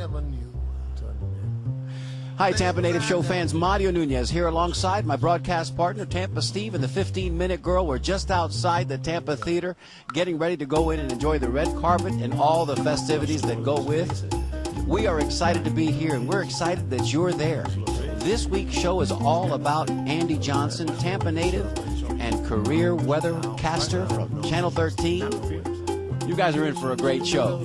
never knew. Hi, Tampa Native Show fans. Mario Nunez here alongside my broadcast partner, Tampa Steve, and the 15-minute girl. We're just outside the Tampa Theater, getting ready to go in and enjoy the red carpet and all the festivities that go with. We are excited to be here, and we're excited that you're there. This week's show is all about Andy Johnson, Tampa native and career weathercaster from Channel 13. You guys are in for a great show.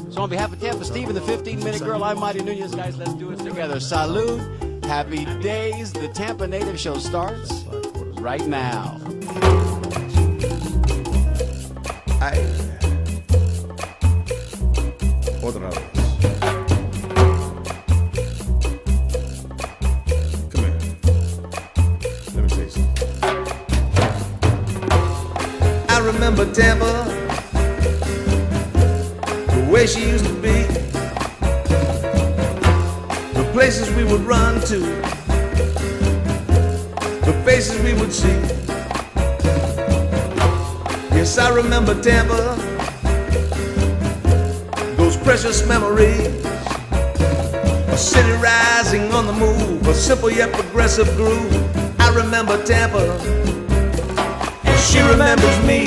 So on behalf of Tampa Steve and the 15-minute girl, I'm Mario Nunez. Guys, let's do it together. Salud. Happy days. The Tampa Native Show starts right now. Otra vez. Come here. Let me tell you something. I remember Tampa, the way she used to be, the places we would run to, the faces we would see. Yes, I remember Tampa, those precious memories, a city rising on the move, a simple yet progressive groove. I remember Tampa, and she remembers me.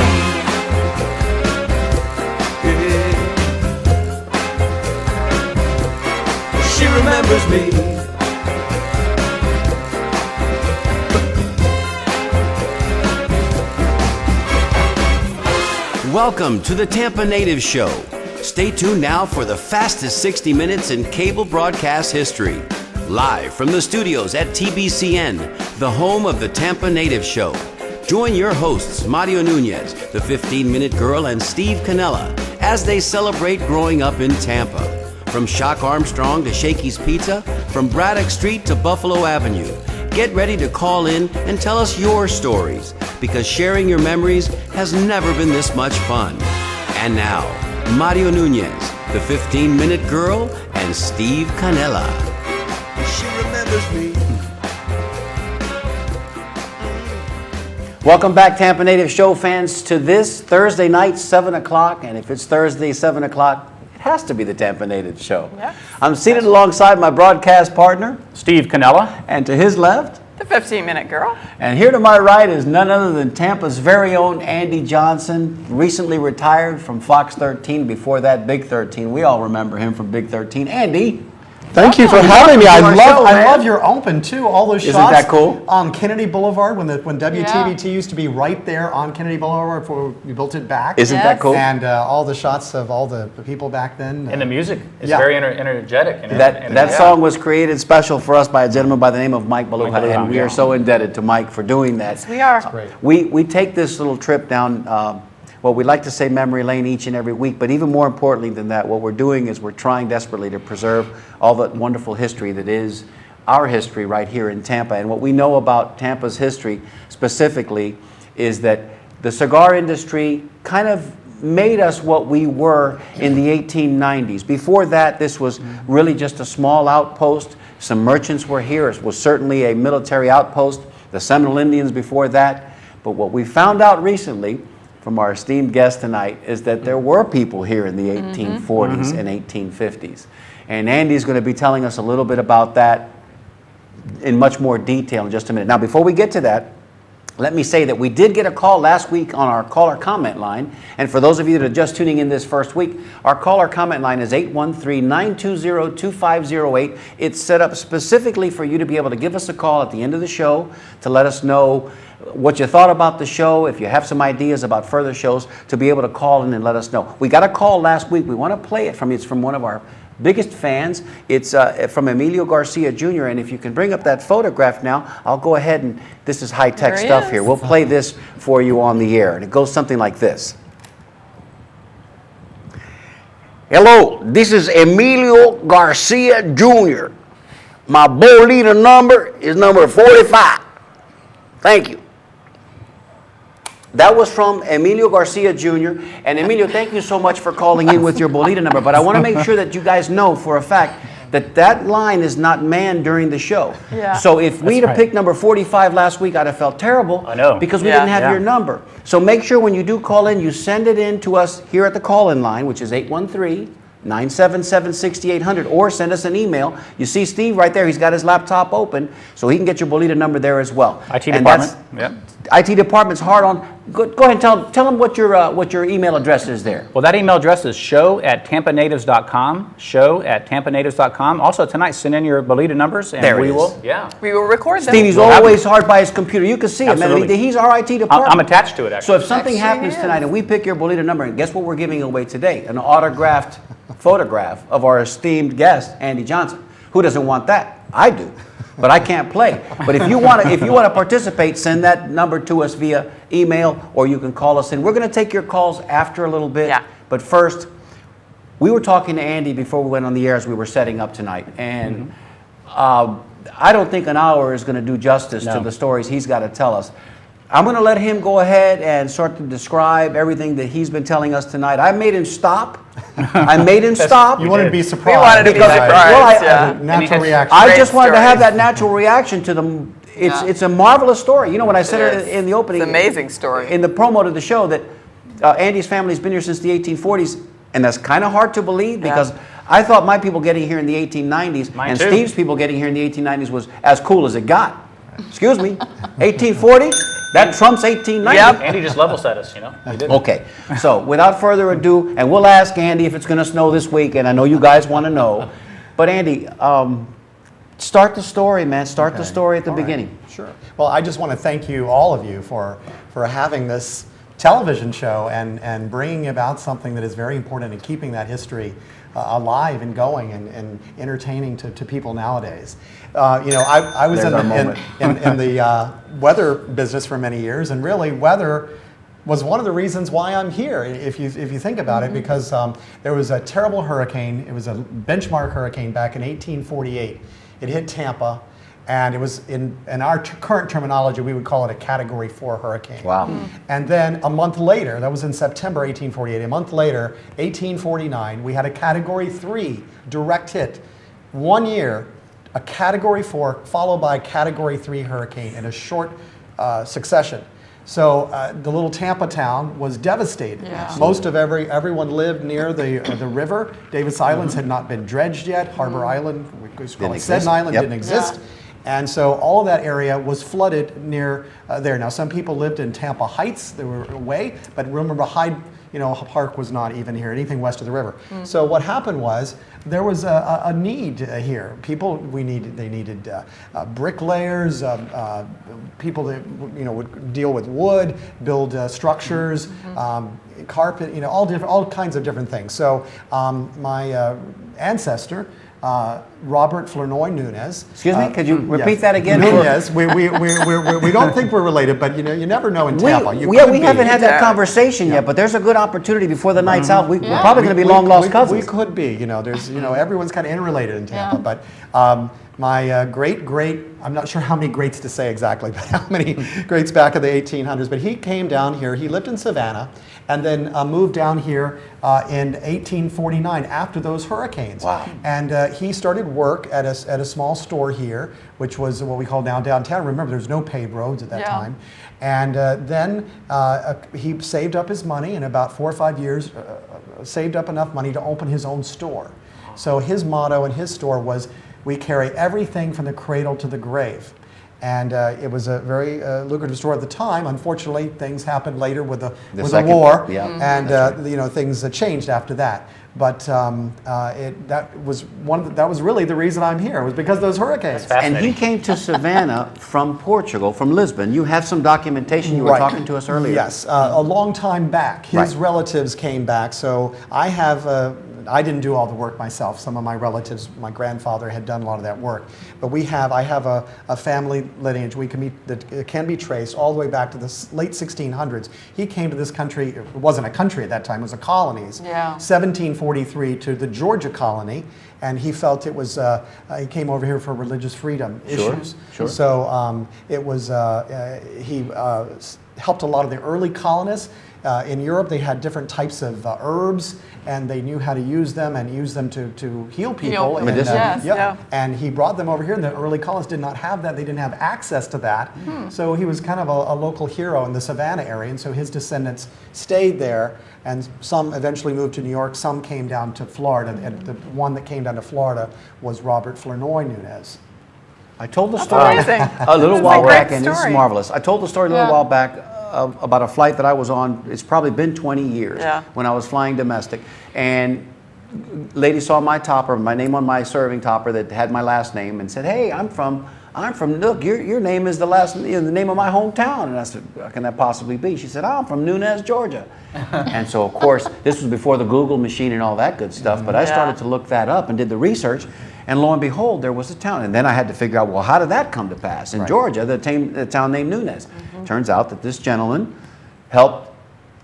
Yeah. She remembers me. Welcome to the Tampa Native Show. Stay tuned now for the fastest 60 minutes in cable broadcast history. Live from the studios at TBCN, the home of the Tampa Native Show. Join your hosts, Mario Nunez, the 15-minute girl, and Steve Canella, as they celebrate growing up in Tampa. From Shock Armstrong to Shakey's Pizza, from Braddock Street to Buffalo Avenue. Get ready to call in and tell us your stories, because sharing your memories has never been this much fun. And now, Mario Nunez, the 15-minute girl, and Steve Canella. She remembers me. Welcome back, Tampa Native Show fans, to this Thursday night, 7 o'clock. And if it's Thursday, 7 o'clock, it has to be the Tampa Native Show. Yep. I'm seated alongside my broadcast partner, Steve Canella. And to his left, the 15-minute girl. And here to my right is none other than Tampa's very own Andy Johnson, recently retired from Fox 13. Before that, Big 13. We all remember him from Big 13. Andy. Thank you for having me. I love your open too. All those shots. Isn't that cool? On Kennedy Boulevard when WTVT used to be right there on Kennedy Boulevard before we built it back. Isn't that cool? And all the shots of all the people back then. And the music is very energetic. That song was created special for us by a gentleman by the name of Mike Baluha, and we are so indebted to Mike for doing that. Yes, we are. That's great. We take this little trip down. Well, we like to say memory lane each and every week, but even more importantly than that, what we're doing is we're trying desperately to preserve all the wonderful history that is our history right here in Tampa. And what we know about Tampa's history specifically is that the cigar industry kind of made us what we were in the 1890s. Before that, this was really just a small outpost. Some merchants were here. It was certainly a military outpost. The Seminole Indians before that. But what we found out recently from our esteemed guest tonight is that there were people here in the 1840s and 1850s. And Andy's going to be telling us a little bit about that in much more detail in just a minute. Now, before we get to that, let me say that we did get a call last week on our caller comment line. And for those of you that are just tuning in this first week, our caller comment line is 813-920-2508. It's set up specifically for you to be able to give us a call at the end of the show to let us know what you thought about the show, if you have some ideas about further shows, to be able to call in and let us know. We got a call last week. We want to play it from you. It's from one of our biggest fans. It's from Emilio Garcia Jr. And if you can bring up that photograph now, I'll go ahead and this is high-tech stuff here. We'll play this for you on the air. And it goes something like this. Hello, this is Emilio Garcia Jr. My bull leader number is number 45. Thank you. That was from Emilio Garcia Jr. And Emilio, thank you so much for calling in with your bolita number. But I want to make sure that you guys know for a fact that that line is not manned during the show. Yeah. So if we'd have picked number 45 last week, I'd have felt terrible. I know. Because we didn't have your number. So make sure when you do call in, you send it in to us here at the call-in line, which is 977-6800, or send us an email. You see Steve right there, he's got his laptop open, so he can get your Bolita number there as well. IT And department. Yep. IT department's hard on. Go ahead and tell them what your email address is there. Well, that email address is show@tampanatives.com. Show@tampanatives.com. Also tonight, send in your Bolita numbers, and There it we is. will. Yeah. We will record them. Stevie's We'll have always hard by his computer. You can see him, man. Absolutely. He's our IT department. I'm attached to it, actually. So if something Actually, happens he is. tonight and we pick your Bolita number, and guess what we're giving away today? An autographed photograph of our esteemed guest, Andy Johnson. Who doesn't want that? I do, but I can't play. But if you want to participate, send that number to us via email, or you can call us in. We're going to take your calls after a little bit. Yeah. But first, we were talking to Andy before we went on the air as we were setting up tonight, and I don't think an hour is going to do justice to No. the stories he's got to tell us. I'm going to let him go ahead and sort of describe everything that he's been telling us tonight. I made him stop. I made him stop. You wanted to be surprised. We wanted to be Because- surprised, well, yeah. Natural And he reaction. I Great just wanted to have stories. that natural reaction to them. Yeah. It's a marvelous story. You know, when I said It it is. in the opening, It's an amazing story. in the promo to the show, that Andy's family's been here since the 1840s, and that's kind of hard to believe because I thought my people getting here in the 1890s Mine and too. Steve's people getting here in the 1890s was as cool as it got. Excuse me, 1840? That trumps 1890. Yep. Andy just level set us, you know. He did. Okay, so without further ado, and we'll ask Andy if it's going to snow this week, and I know you guys want to know. But Andy, start the story, man. Start the Okay. story at the All right. beginning. Sure. Well, I just want to thank you, all of you, for having this television show and bringing about something that is very important and keeping that history alive and going and entertaining to people nowadays. You know, I was There's our moment. in the weather business for many years, and really weather was one of the reasons why I'm here, if you think about it, because there was a terrible hurricane. It was a benchmark hurricane back in 1848. It hit Tampa, and it was, in our current terminology, we would call it a Category 4 hurricane. Wow. And then a month later, that was in September 1848, a month later, 1849, we had a Category 3 direct hit. 1 year, a Category 4 followed by a Category 3 hurricane in a short succession. So the little Tampa town was devastated. Yeah. Most of everyone lived near the river. Davis Islands had not been dredged yet. Harbor Island, we call Didn't it exist. Seton Island, Yep. didn't exist. And so all of that area was flooded near there. Now some people lived in Tampa Heights, they were away, but remember Hyde, Park was not even here, anything west of the river. So what happened was there was a need here. They needed bricklayers, people that would deal with wood, build structures, carpet, all kinds of different things. So my ancestor, Robert Flournoy Nunez. Excuse me, could you repeat yes. that again? Nunez. We don't think we're related, but you never know in Tampa. You We could haven't be. had that Yeah. conversation yet, but there's a good opportunity before the night's out. We're probably going to be long lost cousins. We could be. There's everyone's kind of interrelated in Tampa, but my great, I'm not sure how many greats to say exactly, but how many greats back in the 1800s, but he came down here, he lived in Savannah, and then moved down here in 1849 after those hurricanes. Wow. And he started work at a small store here, which was what we call now downtown. Remember, there's no paved roads at that Yeah. time. And then he saved up his money, in about 4 or 5 years, saved up enough money to open his own store. So his motto in his store was, "We carry everything from the cradle to the grave." And it was a very lucrative store at the time. Unfortunately, things happened later with the second- war, yeah. and things changed after that. But that was really the reason I'm here, was because of those hurricanes. That's And he came to Savannah from Portugal, from Lisbon. You have some documentation. You were Right. talking to us earlier. Yes, a long time back. His Right. relatives came back, so I didn't do all the work myself. Some of my relatives, my grandfather had done a lot of that work. But I have a family lineage that can be traced all the way back to the late 1600s. He came to this country, it wasn't a country at that time, it was a colonies. Yeah. 1743 to the Georgia colony, and he felt it was, he came over here for religious freedom issues. sure. So it was, he helped a lot of the early colonists. In Europe, they had different types of herbs, and they knew how to use them and use them to heal people. And, Medicinal. Yes, yeah. and he brought them over here, and the early colonists did not have that. They didn't have access to that. So he was kind of a local hero in the Savannah area, and so his descendants stayed there, and some eventually moved to New York, some came down to Florida, and the one that came down to Florida was Robert Flournoy Nunez. I told the story amazing. a little That's a while great back, and this is story. marvelous. I told the story a little while back about a flight that I was on. It's probably been 20 years when I was flying domestic, and lady saw my topper, my name on my serving topper that had my last name, and said, "Hey, I'm from Nook. Your name is the name of my hometown." And I said, "How can that possibly be?" She said, "I'm from Nunez, Georgia." And so, of course, this was before the Google machine and all that good stuff. But I started to look that up and did the research, and lo and behold, there was a town. And then I had to figure out, well, how did that come to pass in Georgia? The town named Nunez. Turns out that this gentleman helped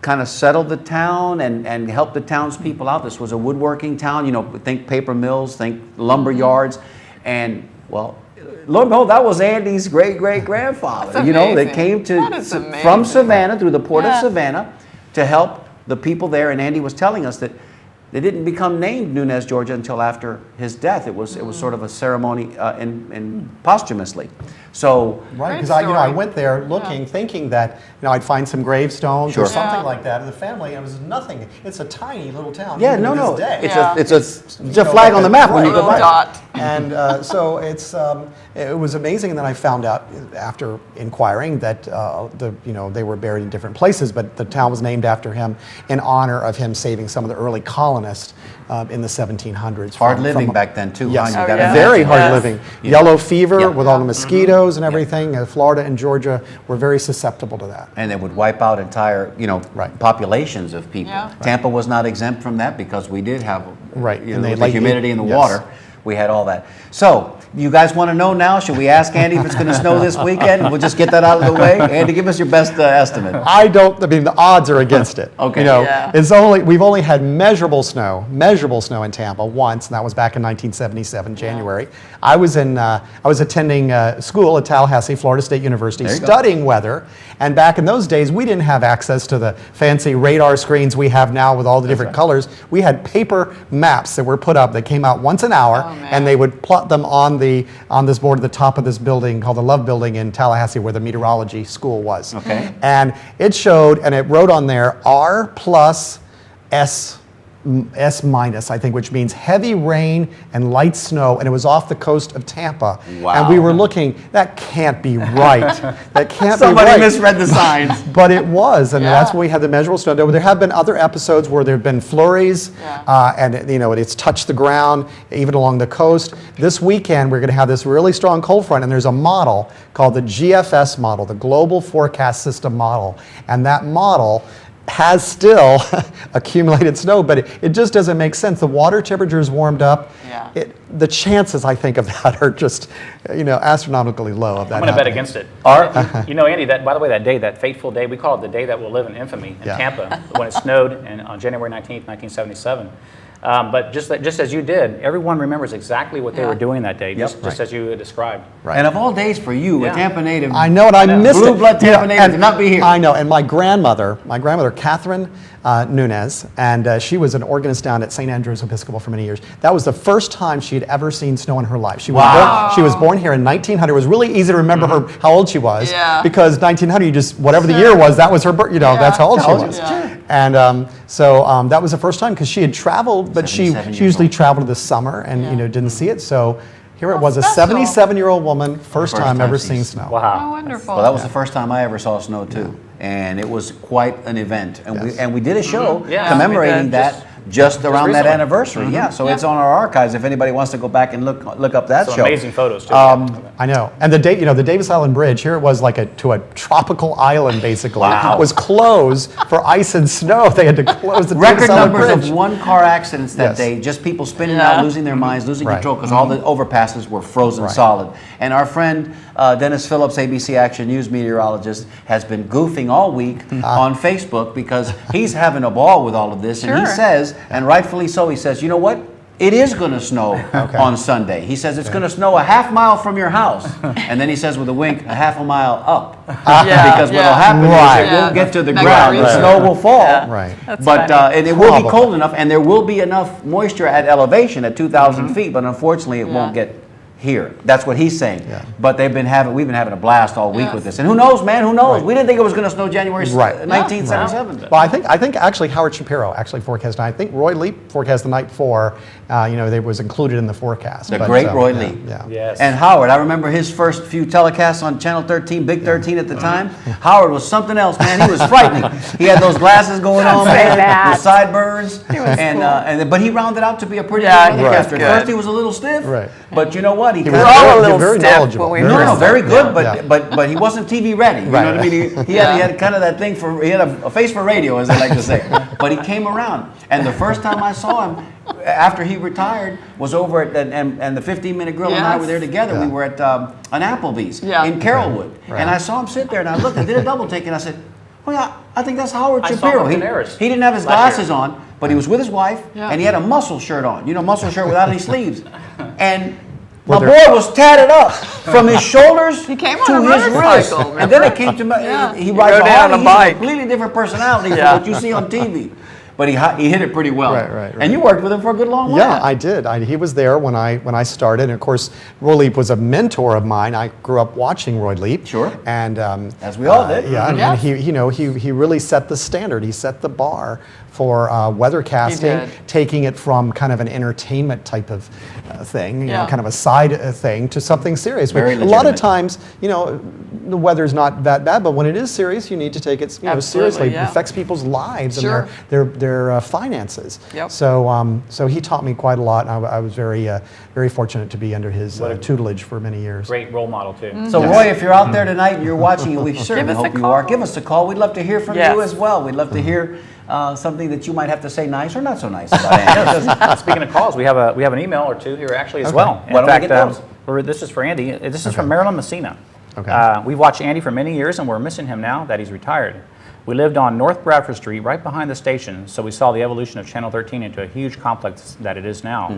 kind of settled the town and helped the townspeople out. This was a woodworking town, think paper mills, think lumber yards. And, well, lo and behold, that was Andy's great-great-grandfather, That's that amazing. came That is from amazing. Savannah, through the port of Savannah, to help the people there. And Andy was telling us that they didn't become named Nunez, Georgia until after his death. It was sort of a ceremony in posthumously. So Right, because Great I story. went there looking, thinking that I'd find some gravestones Sure. or something Yeah. like that. And the family, it was nothing. It's a tiny little town. yeah, even to no, this day. it's a flag on the map when you go Little by. dot. And so it was amazing. And then I found out after inquiring that they were buried in different places, but the town was named after him in honor of him saving some of the early colonists in the 1700s. Hard living back then too. Yes, huh? You Oh, gotta yeah. very imagine. hard Yes. living. Yellow fever Yeah. with all the mosquitoes and everything. Florida and Georgia were very susceptible to that. And it would wipe out entire, Right. populations of people. Yeah. Tampa was not exempt from that because we did have, Right. you And know, they the like- humidity in the yes. water. We had all that. So, you guys want to know now? Should we ask Andy if it's going to snow this weekend? We'll just get that out of the way. Andy, give us your best estimate. The odds are against it. Okay. Yeah. We've only had measurable snow in Tampa once, and that was back in 1977, January. I was attending school at Tallahassee, Florida State University, There you go. studying weather. And back in those days, we didn't have access to the fancy radar screens we have now with all the different colors. We had paper maps that were put up that came out once an hour, Oh, man. and they would plot them on this board at the top of this building called the Love Building in Tallahassee, where the meteorology school was. Okay. And it showed, and it wrote on there, R plus S minus, I think, which means heavy rain and light snow, and it was off the coast of Tampa. Wow. And we were looking, that can't be right. That can't Somebody be right. misread the signs. But it was, and Yeah. that's when we had the measurable snow. There have been other episodes where there have been flurries, and it's touched the ground, even along the coast. This weekend, we're going to have this really strong cold front, and there's a model called the GFS model, the Global Forecast System model. And that model has still accumulated snow, but it just doesn't make sense. The water temperature is warmed up. Yeah. The chances, I think, of that are just, astronomically low of that I'm going to bet happening. against it. Andy, by the way, that fateful day, we call it the day that will live in infamy in Yeah. Tampa, when it snowed on January 19th, 1977. But just as you did, everyone remembers exactly what they Yeah. were doing that day, just Right. as you described. Right. And of all days for you, a Yeah. Tampa native. I know, and I missed Blue it. blood Tampa native and to not be here. I know, and my grandmother, Catherine Nunez, and she was an organist down at St. Andrew's Episcopal for many years. That was the first time she had ever seen snow in her life. She was born here in 1900. It was really easy to remember her how old she was, Yeah. because 1900, you just whatever the year was, that was her birth. That's how old she was. Yeah. And so that was the first time, because she had traveled, but she 77 years usually old. traveled this summer and didn't see it. So here it was, a special. 77-year-old woman, first time time ever she's- seeing snow. Wow. Oh, wonderful. Well, that was the first time I ever saw snow too, and it was quite an event. And we did a show Yeah, commemorating we did. that just around that recently. anniversary. Yeah, so it's on our archives if anybody wants to go back and look up that Some show. amazing photos, too. I know. And the Davis Island Bridge, here it was like to a tropical island, basically. Wow. It was closed for ice and snow. They had to close the Record Davis Island numbers Bridge. of one-car accidents that Yes. day, just people spinning Yeah. out, losing their minds, losing Right. control, because all the overpasses were frozen Right. solid. And our friend Dennis Phillips, ABC Action News meteorologist, has been goofing all week on Facebook because he's having a ball with all of this. And he Sure. says, and rightfully so, he says, you know what? it is going to snow on Sunday. He says it's going to snow a half mile from your house. And then he says with a wink, a half a mile up. Because what will happen is it won't get to the ground. The snow will fall. Right. But and it will be cold enough, and there will be enough moisture at elevation at 2,000 feet, but unfortunately it won't get here. That's what he's saying. But we've been having a blast all week with this. And who knows, man, who knows? We didn't think it was going to snow January 1977. Well, I think actually Howard Shapiro actually forecast, and I think Roy Leap forecast the night before, they was included in the forecast. The great Roy Leap. Yes. And Howard, I remember his first few telecasts on Channel 13, Big 13 at the time. Howard was something else, man. He was frightening. He had those glasses going on, man, the sideburns. But he rounded out to be a pretty good weathercaster. At first he was a little stiff, but you know what? He was very knowledgeable. Very good, but he wasn't TV ready. You know what I mean? He had kind of that thing he had a face for radio, as they like to say. But he came around, and the first time I saw him after he retired was over at and the 15-minute Grill and I were there together. We were at an Applebee's in Carrollwood, and I saw him sit there, and I looked, I did a double take, and I said, "Oh yeah, I think that's Howard Shapiro." He didn't have his glasses on, but he was with his wife, and he had a muscle shirt on. Muscle shirt without any sleeves, and my boy was tatted up from his shoulders to his wrists. And then it came to me, he rides a Harley, he's a completely different personality from what you see on TV. But he hit it pretty well. Right. And you worked with him for a good long while. Yeah, I did. He was there when I started. And of course, Roy Leap was a mentor of mine. I grew up watching Roy Leap. Sure. And as we all did. And he really set the standard. He set the bar for weathercasting, taking it from kind of an entertainment type of thing, kind of a side thing, to something serious. A lot of times, the weather's not that bad, but when it is serious, you need to take it seriously. It affects people's lives and their finances. So he taught me quite a lot, and I was very fortunate to be under his tutelage for many years. Great role model too. So Roy, if you're out there tonight and you're watching, and we certainly hope you are, give us a call. We'd love to hear from you as well. We'd love to hear something that you might have to say nice or not so nice about Andy. Speaking of calls, we have an email or two here actually as well. Why don't we get those? This is for Andy. This is from Marilyn Messina. Okay. We've watched Andy for many years, and we're missing him now that he's retired. We lived on North Bradford Street, right behind the station, so we saw the evolution of Channel 13 into a huge complex that it is now.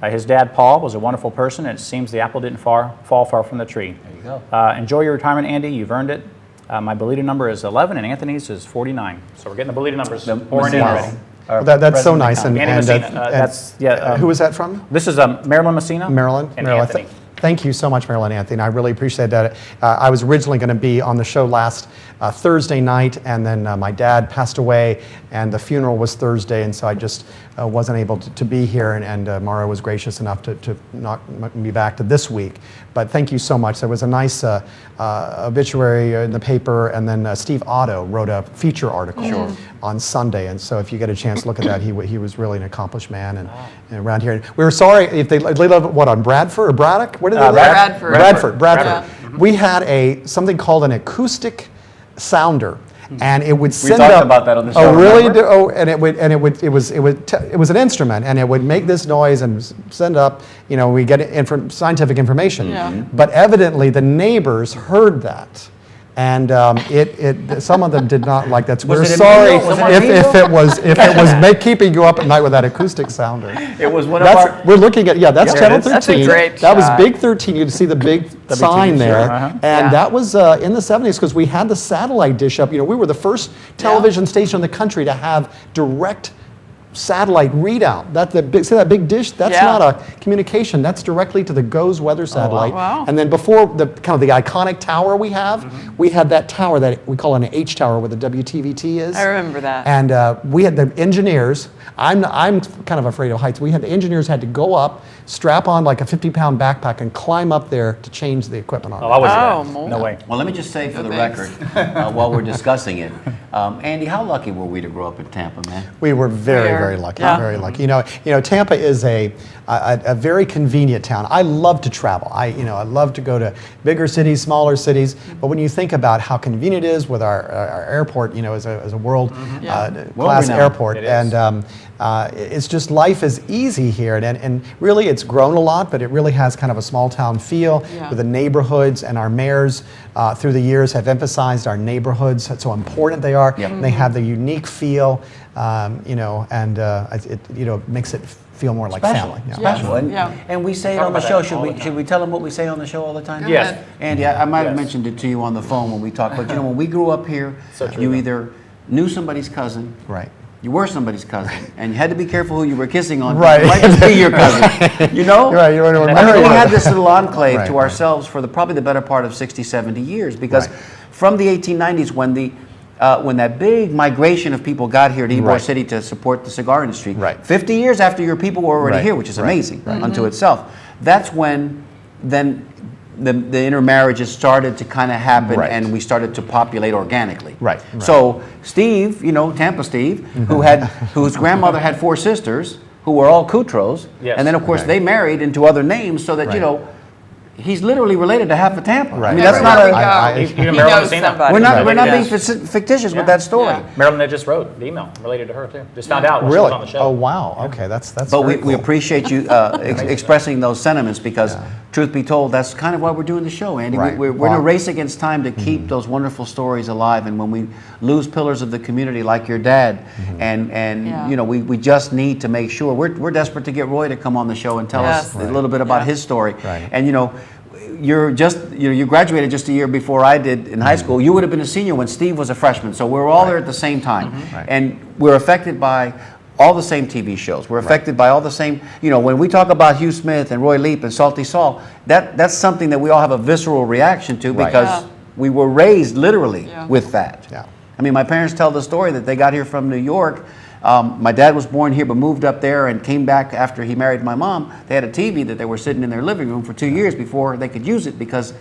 His dad, Paul, was a wonderful person, and it seems the apple didn't fall far from the tree. There you go. Enjoy your retirement, Andy. You've earned it. My Belita number is 11, and Anthony's is 49. So we're getting the Belita numbers pouring in already. Well, that's so nice. Andy Messina. Who was that from? This is Marilyn Messina. Marilyn. And Anthony. Thank you so much, Marilyn Anthony. I really appreciate that. I was originally going to be on the show last Thursday night, and then my dad passed away, and the funeral was Thursday, and so I just wasn't able to be here, and Mara was gracious enough to knock me back to this week. But thank you so much. There was a nice obituary in the paper, and then Steve Otto wrote a feature article on Sunday, and so if you get a chance to look at that, he was really an accomplished man, and around here. We were sorry if they live on Bradford or Braddock? Where did they live? Bradford. Yeah. We had something called an acoustic sounder, and it would send up. We talked about that on the show. Oh, really? It was an instrument, and it would make this noise and send up. We get scientific information. But evidently, the neighbors heard that. And some of them did not like that. So we're sorry if it was keeping you up at night with that acoustic sounder. It was one of our. We're looking at That's Channel 13. That's a great that was Big 13. You can see the big sign there, and that was in the 70s because we had the satellite dish up. We were the first television station in the country to have direct satellite readout. See that big dish? That's not a communication. That's directly to the GOES weather satellite. Oh, wow. And then before the iconic tower we have, we had that tower that we call an H tower where the WTVT is. I remember that. And we had the engineers. I'm kind of afraid of heights. The engineers had to go up, strap on like a 50-pound backpack, and climb up there to change the equipment on it. I was no way. Well, let me just say for the record, while we're discussing it, Andy, how lucky were we to grow up in Tampa, man? We were very lucky. Very lucky. Tampa is a very convenient town. I love to travel. I love to go to bigger cities, smaller cities. But when you think about how convenient it is with our airport, as a world class airport, and it's just life is easy here, and really it's grown a lot, but it really has kind of a small town feel with the neighborhoods, and our mayors through the years have emphasized our neighborhoods, so important they are. They have the unique feel, and it makes it feel more like Special, family. Yeah. special. And, Yeah. and we say it Talk on the about show. that all the time. Should we tell them what we say on the show all the time? Yes. Andy, I might have Yes. mentioned it to you on the phone when we talked, but you know, when we grew up here, So true, you though. either knew somebody's cousin, Right. you were somebody's cousin, and you had to be careful who you were kissing on. 'cause Right. It might just be your cousin. You know? Right, you were I mean, married. we had this little enclave Right, to right. ourselves for probably the better part of 60, 70 years, because Right. from the 1890s when that big migration of people got here to Ybor Right. City to support the cigar industry, Right. 50 years after your people were already Right, here, which is right, amazing right. unto itself, that's when then the intermarriages started to kind of happen, Right. and we started to populate organically. Right, right. So Steve, you know, Tampa Steve, whose grandmother had 4 sisters who were all Coutros, Yes. and then of course Right. they married into other names, so that you Right. know, he's literally related to half of Tampa. I Right. mean, that's not Everywhere a. we go, Even he Marilyn knows has seen that. somebody. We're not Right. being fictitious Yeah. with that story. Yeah. Marilyn had just wrote the email related to her too. Just found out when she Really? was on the show. Oh wow. Okay, that's. But very we cool. appreciate you expressing those sentiments, because, truth be told, that's kind of why we're doing the show, Andy. Right. We're in a Well, race against time to keep those wonderful stories alive. And when we lose pillars of the community like your dad, and Yeah. you know, we just need to make sure. We're desperate to get Roy to come on the show and tell us Yes. a little bit about Yeah. his story. Right. And you know, you graduated just a year before I did in high school. You would have been a senior when Steve was a freshman. So we were all there at the same time, Right. and we're affected by all the same TV shows. We're affected by all the same, you know, when we talk about Hugh Smith and Roy Leap and Salty Saul, that's something that we all have a visceral reaction to, Right. because Yeah. we were raised literally Yeah. with that. Yeah. I mean, my parents tell the story that they got here from New York. My dad was born here but moved up there and came back after he married my mom. They had a TV that they were sitting in their living room for 2 years before they could use it, because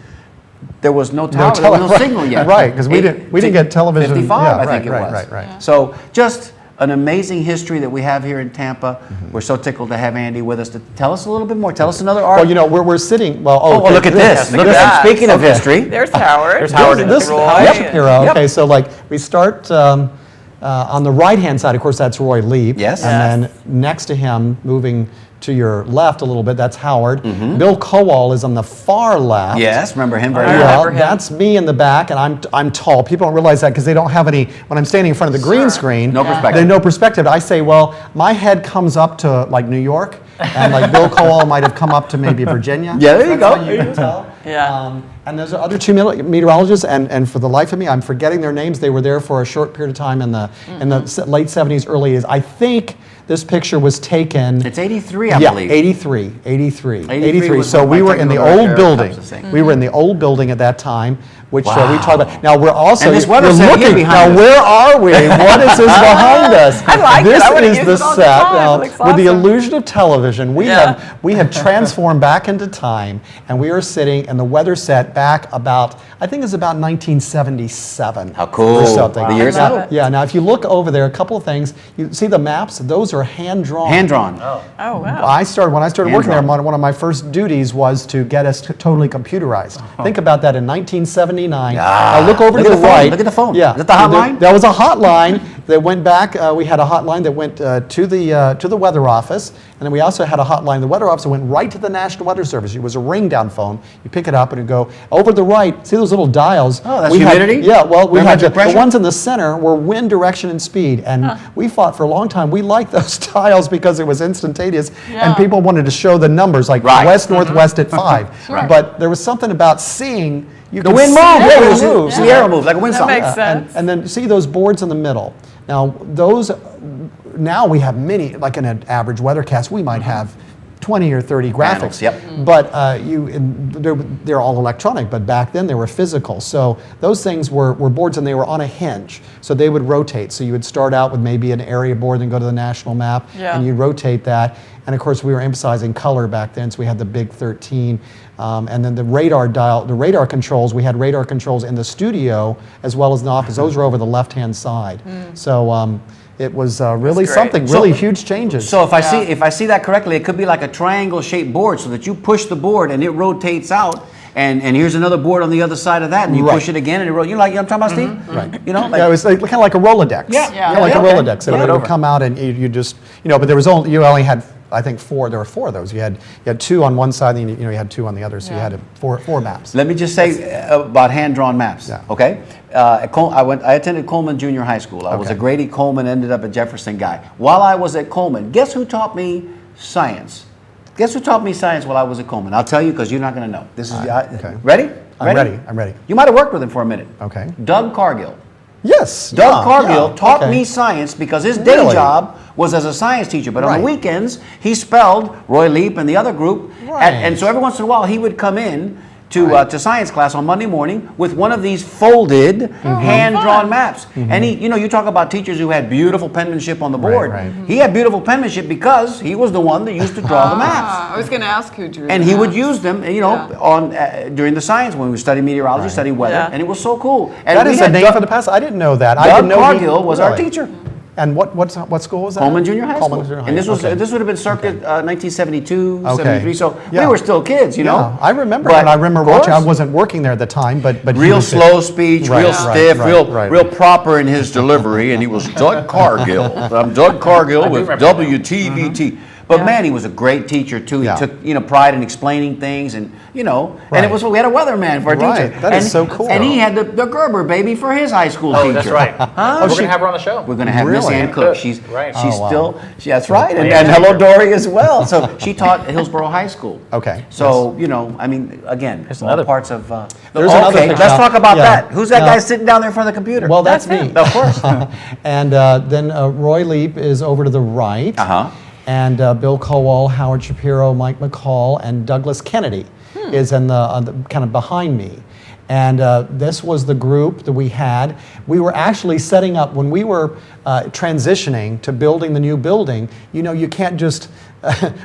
there was no tower, there was no right. signal yet. Right, 'cause we didn't get television. 55, Yeah, I think right, it right, was. right, right. Yeah. So just an amazing history that we have here in Tampa. We're so tickled to have Andy with us to tell us a little bit more. Tell us another art. Well, you know, we're sitting. Well, oh, well, look at this. Look at that. Speaking of Okay. history, There's Howard. There's Howard in This the Roy. Howard Shapiro. Yep. Okay, so like we start on the right-hand side. Of course, that's Roy Leap. Yes. And then next to him, moving to your left a little bit, that's Howard. Bill Kowal is on the far left. yes, remember him very I well. Yeah, remember him. that's me in the back, and I'm tall. People don't realize that because they don't have any. When I'm standing in front of the green Sure. screen, No perspective. They no perspective. I say, well, my head comes up to like New York, and like Bill Kowal might have come up to maybe Virginia. Yeah, there you That's go. how you can tell. Yeah. And those are other two meteorologists, and for the life of me, I'm forgetting their names. They were there for a short period of time in the late 70s, early 80s. I think this picture was taken. It's 83, I Yeah, believe. 83. 83 was So what we my were in the technical old director building. comes to say. We were in the old building at that time, which we Wow. talked about. Now we're also And this weather we're set here looking behind now. us. Where are we? What is this behind us? I like it. This I wanna is use the it all the set. time. Now, It looks with the awesome. illusion of television, Yeah. we have transformed back into time, and we are sitting in the weather set back about, I think it's about 1977. How cool. Or something. The years Now- out. Yeah. Now, if you look over there, a couple of things. You see the maps? Those are hand drawn. Hand drawn. Oh, wow. When I started Hand working there, drawn. one of my first duties was to get us totally computerized. Think about that in 1979. Ah, Now look over look to at the the phone, right. look at the phone. Yeah. Is that the hotline? That was a hotline that went back. We had a hotline that went to the weather office, and then we also had a hotline. The weather office that went right to the National Weather Service. It was a ring down phone. You pick it up and you go over to the right. See those little dials? Oh, that's We had- humidity? Yeah. Well, we had Barometric the pressure? ones in the center were wind direction and speed, and we fought for a long time. We liked those dials because it was instantaneous, Yeah. and people wanted to show the numbers like Right. west northwest at 5. Right. But there was something about seeing you The could wind see moved. the Yeah, wind the moves. Sierra moved like a wind That song. makes And, sense. and then see those boards in the middle. Now those, now we have many, like in an average weathercast, we might have 20 or 30 graphics. Panels, yep. But they're all electronic, but back then they were physical. So those things were boards, and they were on a hinge. So they would rotate. So you would start out with maybe an area board, then go to the national map, Yeah. and you rotate that. And of course, we were emphasizing color back then, so we had the big 13. And then the radar dial, the radar controls, we had radar controls in the studio as well as in the office. Those were over the left-hand side. So it was really great. something, really huge changes. So if I see that correctly, it could be like a triangle-shaped board, so that you push the board and it rotates out, and here's another board on the other side of that, and you Right. push it again, and it you know, like I'm talking about, Steve? Right. You know, like, Yeah, it was kind of like a Rolodex. Yeah. Yeah. You know, like Yeah, a okay. Rolodex. Flip It it would over. come out, and you just, but there was you only had, I think, 4. There were 4 of those. You had 2 on one side, and you had 2 on the other. So you Yeah. had four maps. let me just say about hand-drawn maps. Yeah. Okay, I attended Coleman Junior High School. I was a Okay. Grady Coleman, ended up a Jefferson guy. While I was at Coleman, guess who taught me science. Guess who taught me science while I was at Coleman? I'll tell you because you're not going to know. This is okay. Ready? I'm ready. You might have worked with him for a minute. Okay. Doug Cargill. Yes. Doug Cargill taught okay. me science because his day Really? job was as a science teacher. But on Right. the weekends, he spelled Roy Leap and the other group. Right. And so every once in a while, he would come in to science class on Monday morning with one of these folded, hand-drawn maps. And he, you talk about teachers who had beautiful penmanship on the board. right. He had beautiful penmanship because he was the one that used to draw the maps. I was going to ask who drew And the he would maps. use them, on during the science when we studied meteorology, studied weather, Yeah. and it was so cool. And That we is had a name Doug- for the past. I didn't know that. I Doug didn't know Cargill was our really? teacher. And what school was that? Coleman Junior High School. Coleman Junior High. And this was okay. this would have been circa 1972, Okay. 73. So Yeah. we were still kids, you know. Yeah, I remember. But And I remember of watching. I course, wasn't working there at the time, but he real was slow speech, Right, real right, stiff, right. real proper in his delivery, and he was Doug Cargill. I'm Doug Cargill with remember that. WTVT. But man, he was a great teacher too. He Yeah. took pride in explaining things, and and Right. it was we had a weatherman for a Right. teacher. That is and, so cool. And he had the Gerber baby for his high school teacher. Oh, that's right. We're going to have her on the show. We're going to have Miss Really? Ann Ann Cook. Cook. She's Right. wow. still that's right, and, Yeah. hello Dory as well. So she taught at Hillsborough High School. Okay. So I mean, again, There's all another- parts of. There's another okay, picture. let's talk about Yeah. that. Who's that No. guy sitting down there in front of the computer? Well, that's me. Of course. And then Roy Leap is over to the right. Uh-huh. And Bill Kowal, Howard Shapiro, Mike McCall, and Douglas Kennedy is on the kind of behind me. And this was the group that we had. We were actually setting up, when we were transitioning to building the new building, you can't just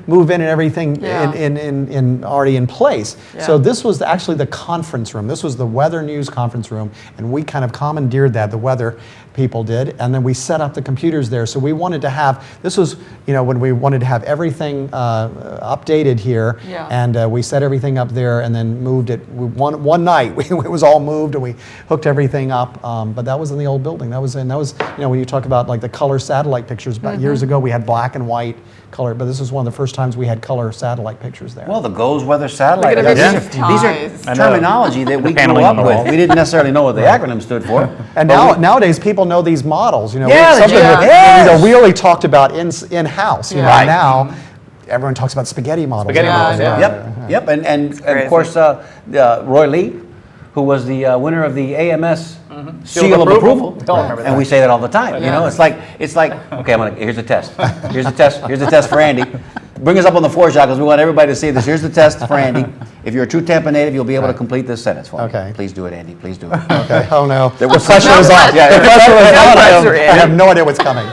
move in and everything Yeah. in already in place. Yeah. So this was actually the conference room. This was the weather news conference room, and we kind of commandeered that, the weather people did, and then we set up the computers there. So we wanted to have, this was, when we wanted to have everything updated here, Yeah. and we set everything up there and then moved it. One night, it was all moved and we hooked everything up, but that was in the old building. That was when you talk about like the color satellite pictures, about years ago we had black and white color, but this was one of the first times we had color satellite pictures there. Well, the GOES weather satellite. Look at These everybody's are ties. terminology that we grew paneling up on the with. wall. We didn't necessarily know what the acronym stood for. And but nowadays, people know these models. Yeah, they something do. that, Yes. we only talked about in-house. Yeah. Right. Now, everyone talks about spaghetti models. Spaghetti Yeah, models, yeah. Yep. And of crazy. course, Roy Leap, who was the winner of the AMS seal of approval. Don't remember And that. we say that all the time. It's like okay, here's the test. Here's the test for Andy. Bring us up on the floor shot because we want everybody to see this. Here's the test for Andy. If you're a true Tampa native, you'll be able to complete this sentence for me. Okay. Please do it, Andy. Please do it. Okay. Oh no. There was the pressure is on. Yeah, the pressure is No on. pressure, I Andy. have no idea what's coming.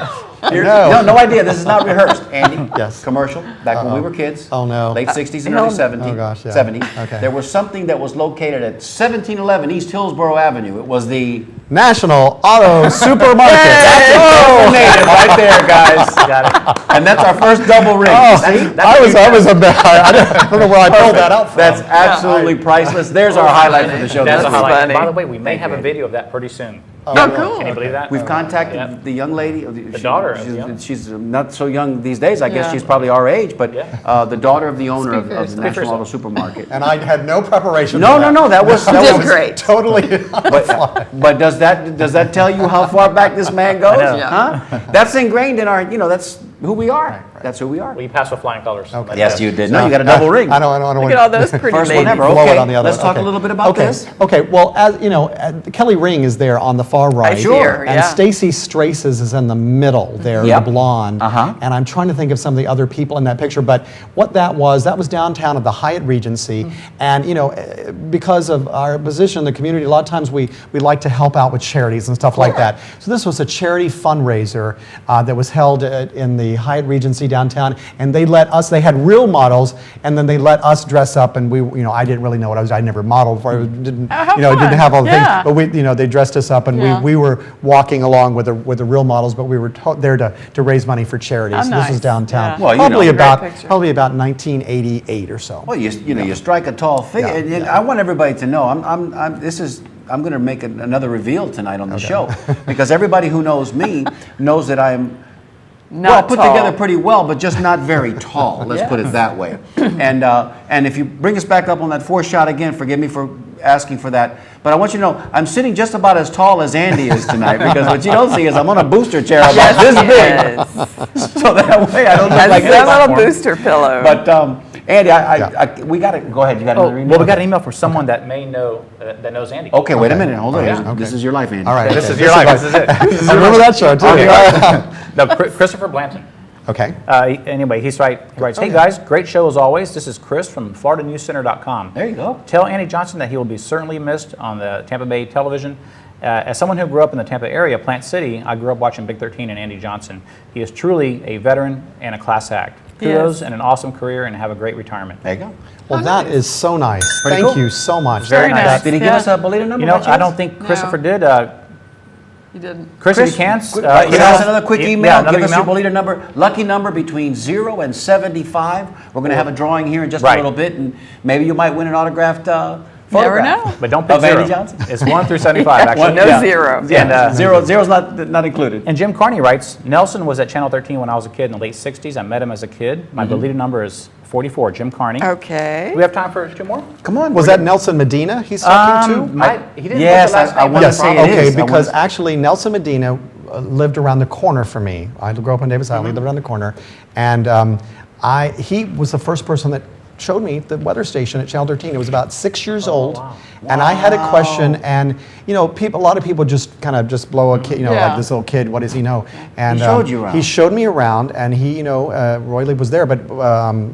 No idea. This is not rehearsed, Andy. Yes. Commercial, back when we were kids. Oh, no. Late 60s and no. early 70s. Oh, gosh, yeah. 70s. Okay. There was something that was located at 1711 East Hillsborough Avenue. It was the National Auto Supermarket. Oh, native right there, guys. Got it. And that's our first double ring. Oh, See? I was a bit. I don't know where I pulled that out from. That's absolutely priceless. There's our highlight for the show. That's a That's highlight. funny. By the way, we may Thank have you, a Andy. video of that pretty soon. Oh, cool. Can you believe that? We've contacted Yeah. the young lady. The daughter of the young- She's not so young these days. I guess Yeah. she's probably our age, but Yeah. the daughter of the owner Speak of for the yourself. National yourself. Auto Supermarket. And I had no preparation. No, for no, that. no. That was Did great. Totally. But does that tell you how far back this man goes? know. Yeah. Huh? That's ingrained in our. That's who we are. That's who we are. Well, you passed with flying colors. Okay. Yes, you did. No, you got a double ring. I don't Look at all those pretty First one babies. ever. Blow it Okay, on the other let's one. talk a Okay. little bit about Okay. this. Okay, well, as you know, Kelly Ring is there on the far right. Sure. And Yeah. Stacy Straces is in the middle there, Yep. the blonde. Uh-huh. And I'm trying to think of some of the other people in that picture, but what that was downtown at the Hyatt Regency. And, because of our position in the community, a lot of times we like to help out with charities and stuff like that. So this was a charity fundraiser that was held in the Hyatt Regency downtown, and they had real models, and then they let us dress up, and I didn't really know what I never modeled before. I didn't, how didn't fun. have all the Yeah. things, but they dressed us up, and Yeah. we were walking along with the real models, but we were there to raise money for charities. Oh, So this was nice. downtown. Yeah. Well, probably Great about picture. probably about 1988 or so. Well, you strike a tall figure. Yeah, And yeah. I want everybody to know. I'm going to make another reveal tonight on the show because everybody who knows me knows that I'm Not put tall. together pretty well, but just not very tall. Let's put it that way. And if you bring us back up on that fourth shot again, forgive me for asking for that. But I want you to know, I'm sitting just about as tall as Andy is tonight, because what you don't see is I'm on a booster chair about this big. Yes. So that way I don't look Has like that this. little booster pillow. But Andy, we got to go ahead. You got another email? Well, we got an email from someone that may know, that knows Andy. Okay, wait a minute. Hold on. Yeah. This is your life, Andy. All right. This okay. is your life. This is it. I remember that show too. No, Christopher Blanton. Okay. Anyway, he writes, hey guys, great show as always. This is Chris from FloridaNewsCenter.com. There you go. Tell Andy Johnson that he will be certainly missed on the Tampa Bay television. As someone who grew up in the Tampa area, Plant City, I grew up watching Big 13 and Andy Johnson. He is truly a veteran and a class act. Kudos Yes. and an awesome career, and have a great retirement. There you go. Well, that is so nice. Pretty Thank cool. you so much. Very nice. Did he give us a Bolita number? You know, by I chance? don't think Christopher did. You didn't. Chris, if you can, give us another quick email. Yeah, another Give us your email. Bolita number. Lucky number between 0 and 75. We're going to have a drawing here in just Right. a little bit, and maybe you might win an autographed Never photograph. know. But don't pick Of Andy zero. Johnson? It's 1 through 75, actually. No zero. Yeah, zero's not included. And Jim Carney writes, Nelson was at Channel 13 when I was a kid in the late 60s. I met him as a kid. My Bolita number is 44, Jim Carney. Okay. Do we have time for 2 more? Come on. Was that Nelson Medina he's talking to? He didn't Yes, put the last I name. wanna Yes, say it okay, is. I because wanna- actually Nelson Medina lived around the corner for me. I grew up in Davis Island, he lived around the corner, and he was the first person that showed me the weather station at Channel 13. It was about 6 years old, wow. and I had a question, and a lot of people just kind of just blow a kid, Yeah. like this little kid, what does he know? And He showed you around. He showed me around, and Roy Lee was there, but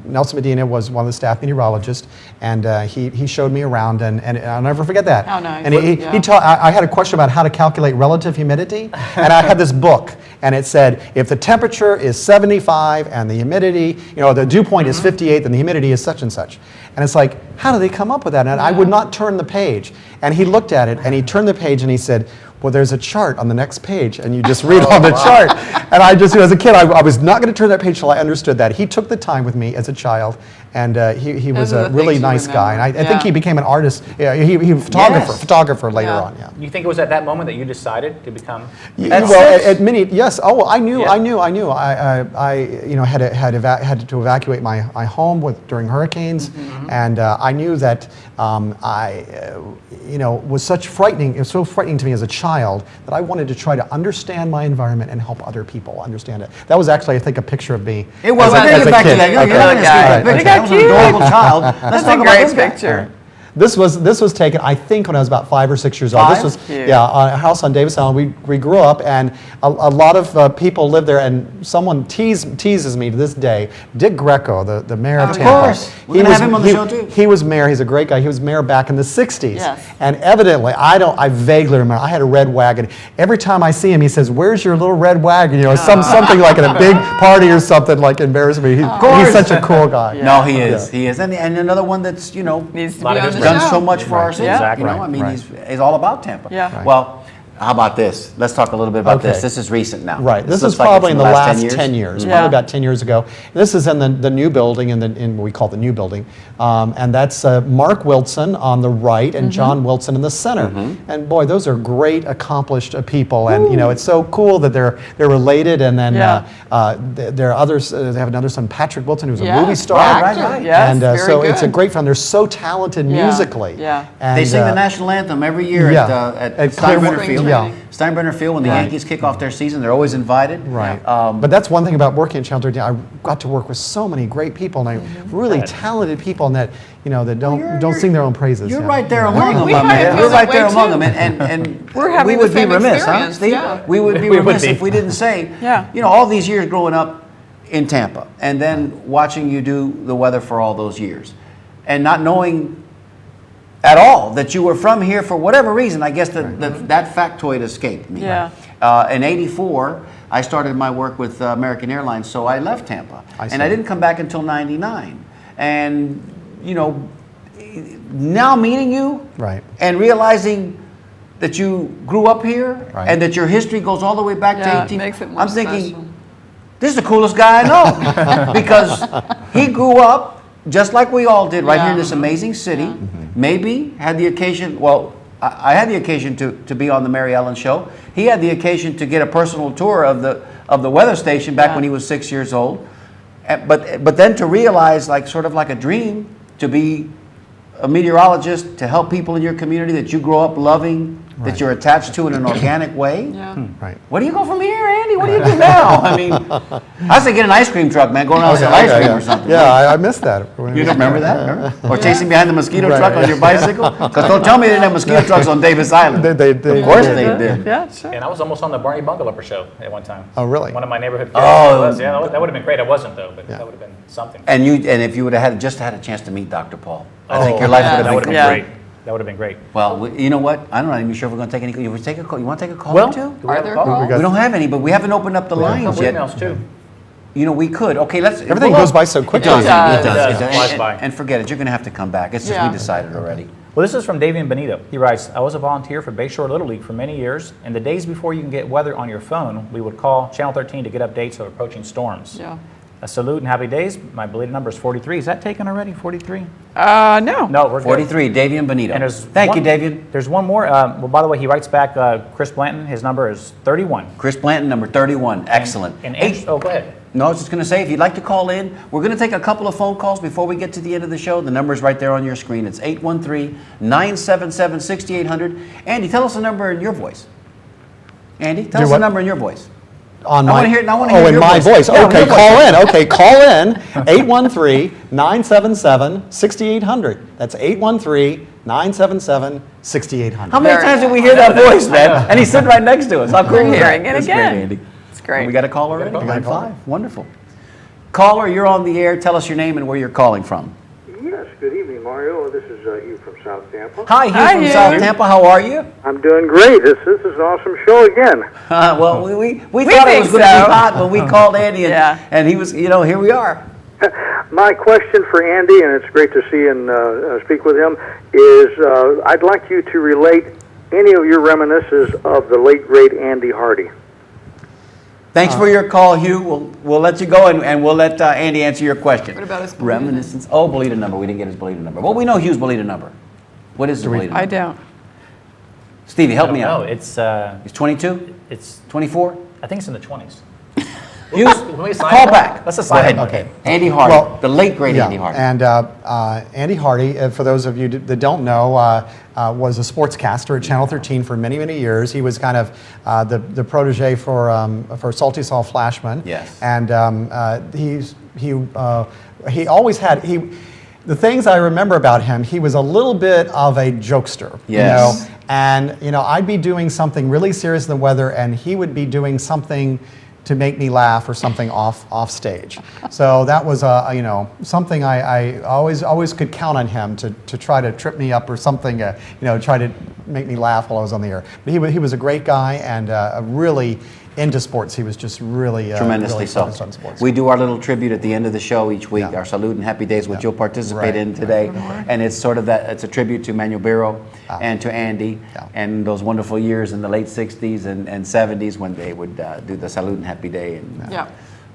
Nelson Medina was one of the staff meteorologists, and he showed me around, and I'll never forget that. How nice. And he taught. I had a question about how to calculate relative humidity, and I had this book, and it said if the temperature is 75 and the humidity, the dew point is 58, then the humidity is such and such. And it's like, how do they come up with that? And I would not turn the page. And he looked at it, and he turned the page, and he said, well, there's a chart on the next page, and you just read on the chart. And I just, as a kid, I was not going to turn that page till I understood that. He took the time with me as a child, and he was Those are a the really things you nice guy. And I remember. think he became an artist. Yeah, he was a photographer later Yeah. on. Yeah. You think it was at that moment that you decided to become? At many, yes. Oh, I knew. Yeah. I knew. I had to evacuate my home during hurricanes, and I knew that was such frightening. It was so frightening to me as a child that I wanted to try to understand my environment and help other people understand it. That was actually, I think, a picture of me. It was. as a Back to kid. that. You're Okay. not gonna skip that Look picture. how That was an cute. adorable child. Let's That's a talk about great this guy. picture. This was taken, I think, when I was about 5 or 6 years old. This Five? was, Cute. a house on Davis Island. We grew up, and a lot of people lived there. And someone teases me to this day. Dick Greco, the mayor of Tampa. course. We're gonna have him on the show, too. He was mayor. He's a great guy. He was mayor back in the '60s. Yes. And evidently, I vaguely remember. I had a red wagon. Every time I see him, he says, "Where's your little red wagon?" Something like at a big party or something, like embarrassing me. He's such a cool guy. No, he is. He is. And another one that's, Needs to Lot be of on the history. done show. so much for our Right. city. Exactly. I mean, Right. he's all about Tampa. Yeah. Right. Well, how about this? Let's talk a little bit about Okay. this. This is recent now. Right. This is looks like probably it's in the last 10 years. Yeah. Probably about 10 years ago. This is in the new building, in what we call the new building. And that's Mark Wilson on the right and John Wilson in the center. And boy, those are great, accomplished people. And, it's so cool that they're related. And then Yeah. there are others. They have another son, Patrick Wilson, who's a Yes, movie star. actor. Yes, And very so it's a good. great film. They're so talented Yeah. musically. Yeah. And, They sing the national anthem every year yeah. at At Steinbrenner Clearwater- Field. yeah. Steinbrenner Field, when the Right. Yankees kick off their season, they're always invited. Right. Um, But that's one thing about working at Channel 13. I got to work with so many great people, and really talented people, and that that don't sing their own praises. You're yeah. right there Yeah. among them, We my kind man. of You're feel right that there way, among too. them, and We're having we the would be same remiss, huh, experience, Steve? yeah. We would be We would remiss be. if we didn't say, Yeah. all these years growing up in Tampa, and then watching you do the weather for all those years, and not knowing at all that you were from here for whatever reason. I guess that factoid escaped me. Yeah. In '84, I started my work with American Airlines, so I left Tampa, I see. and I didn't come back until '99. And now meeting you, Right. and realizing that you grew up here, Right. and that your history goes all the way back Yeah, to it 18. makes it more I'm thinking, special. this is the coolest guy I know, because he grew up just like we all did, right here in this amazing city. Maybe had the occasion. Well, I had the occasion to be on the Mary Ellen show. He had the occasion to get a personal tour of the weather station back when he was 6 years old. But then to realize, sort of like a dream, to be a meteorologist to help people in your community that you grow up loving, that you're attached to in an organic way. Yeah. Right. What do you go from here, Andy? What do you do now? I mean, I say get an ice cream truck, man. Go around and sell ice cream or something. Yeah, I missed that. You don't remember that? Remember? Or chasing behind the mosquito truck on your bicycle? Because don't tell me they didn't have mosquito trucks on Davis Island. They Of course they did. Yeah, sure. And I was almost on the Barney Bungalupper show at one time. Oh, really? One of my neighborhood kids. Oh. Was. Yeah, that would have been great. I wasn't, though, but that would have been something. And if you would have just had a chance to meet Dr. Paul, I think your life would That have would been have complete. been great. That would have been great. Well, you know what? I'm not even sure if we're going to take any. You want to take a call? You want to take a call Well, or two? do we have there a call? calls? We don't have any, but we haven't opened up the lines Couple yet. emails, too. You know, we could. Okay, let's. Everything well, goes by so quickly. It does. does. It does. Flies And- by. And forget it. You're going to have to come back. It's just Yeah. we decided already. Well, this is from Davian Benito. He writes, I was a volunteer for Bayshore Little League for many years, and the days before you can get weather on your phone, we would call Channel 13 to get updates of approaching storms. Yeah. A salute and happy days. My belated number is 43. Is that taken already, 43? No. No, we're good. 43, Davian Benito. And there's Thank you, one- Davian. There's one more. Well, by the way, he writes back, Chris Blanton. His number is 31. Chris Blanton, number 31. Excellent. And Oh, go ahead. no, I was just going to say, if you'd like to call in, we're going to take a couple of phone calls before we get to the end of the show. The number's right there on your screen. It's 813-977-6800. Andy, tell us the number in your voice. Andy, tell Do us what? the number in your voice. On I my, wanna hear it- I wanna hear in your my voice. voice. Yeah, Okay, your voice. call in. Okay, call in. 813-977-6800. That's 813-977-6800. How many Very times did we nice. hear that voice, man? And he's sitting right next to us. How cool We're is that? hearing it That's again. Great, Andy. It's great. We got a call already? got a Line call. 5. Wonderful. Caller, you're on the air. Tell us your name and where you're calling from. Yes, good evening, Mario. This is Hugh from South Tampa. Hi, Hugh Hi, from Hugh. South Tampa. How are you? I'm doing great. This is an awesome show again. Well, we thought it think was going to so. be hot when we called Andy, and, Yeah. and he was, here we are. My question for Andy, and it's great to see and speak with him, is I'd like you to relate any of your reminiscences of the late, great Andy Hardy. Thanks for your call, Hugh. We'll let you go, and we'll let Andy answer your question. What about his Bolita? Reminiscence? Oh, Bolita number. We didn't get his Bolita number. Well, we know Hugh's Bolita number. What is the Bolita I number? don't. Stevie, help I don't me know. out. It's, He's 22? it's, 24? I think it's in the 20s. Hughes, Can we assign call him? back. Let's Go assign ahead. him. Okay. Andy Hardy, Well, the late, great Yeah, Andy Hardy. and Andy Hardy, for those of you that don't know, was a sportscaster at Channel 13 for many, many years. He was kind of the protege for Salty Saul Flashman. Yes. And he always had the things I remember about him. He was a little bit of a jokester. Yes. You know? And I'd be doing something really serious in the weather, and he would be doing something to make me laugh or something off stage. So that was something I always could count on him to try to trip me up or something, try to make me laugh while I was on the air. But he was a great guy and really into sports. He was just really Tremendously really so. focused on sports. We do our little tribute at the end of the show each week, Yeah. our salute and happy days, which Yeah. you'll participate Right. in today. And it's sort of it's a tribute to Manuel Biro and to Andy Yeah. and those wonderful years in the late 60s and 70s when they would do the salute and happy day Yeah.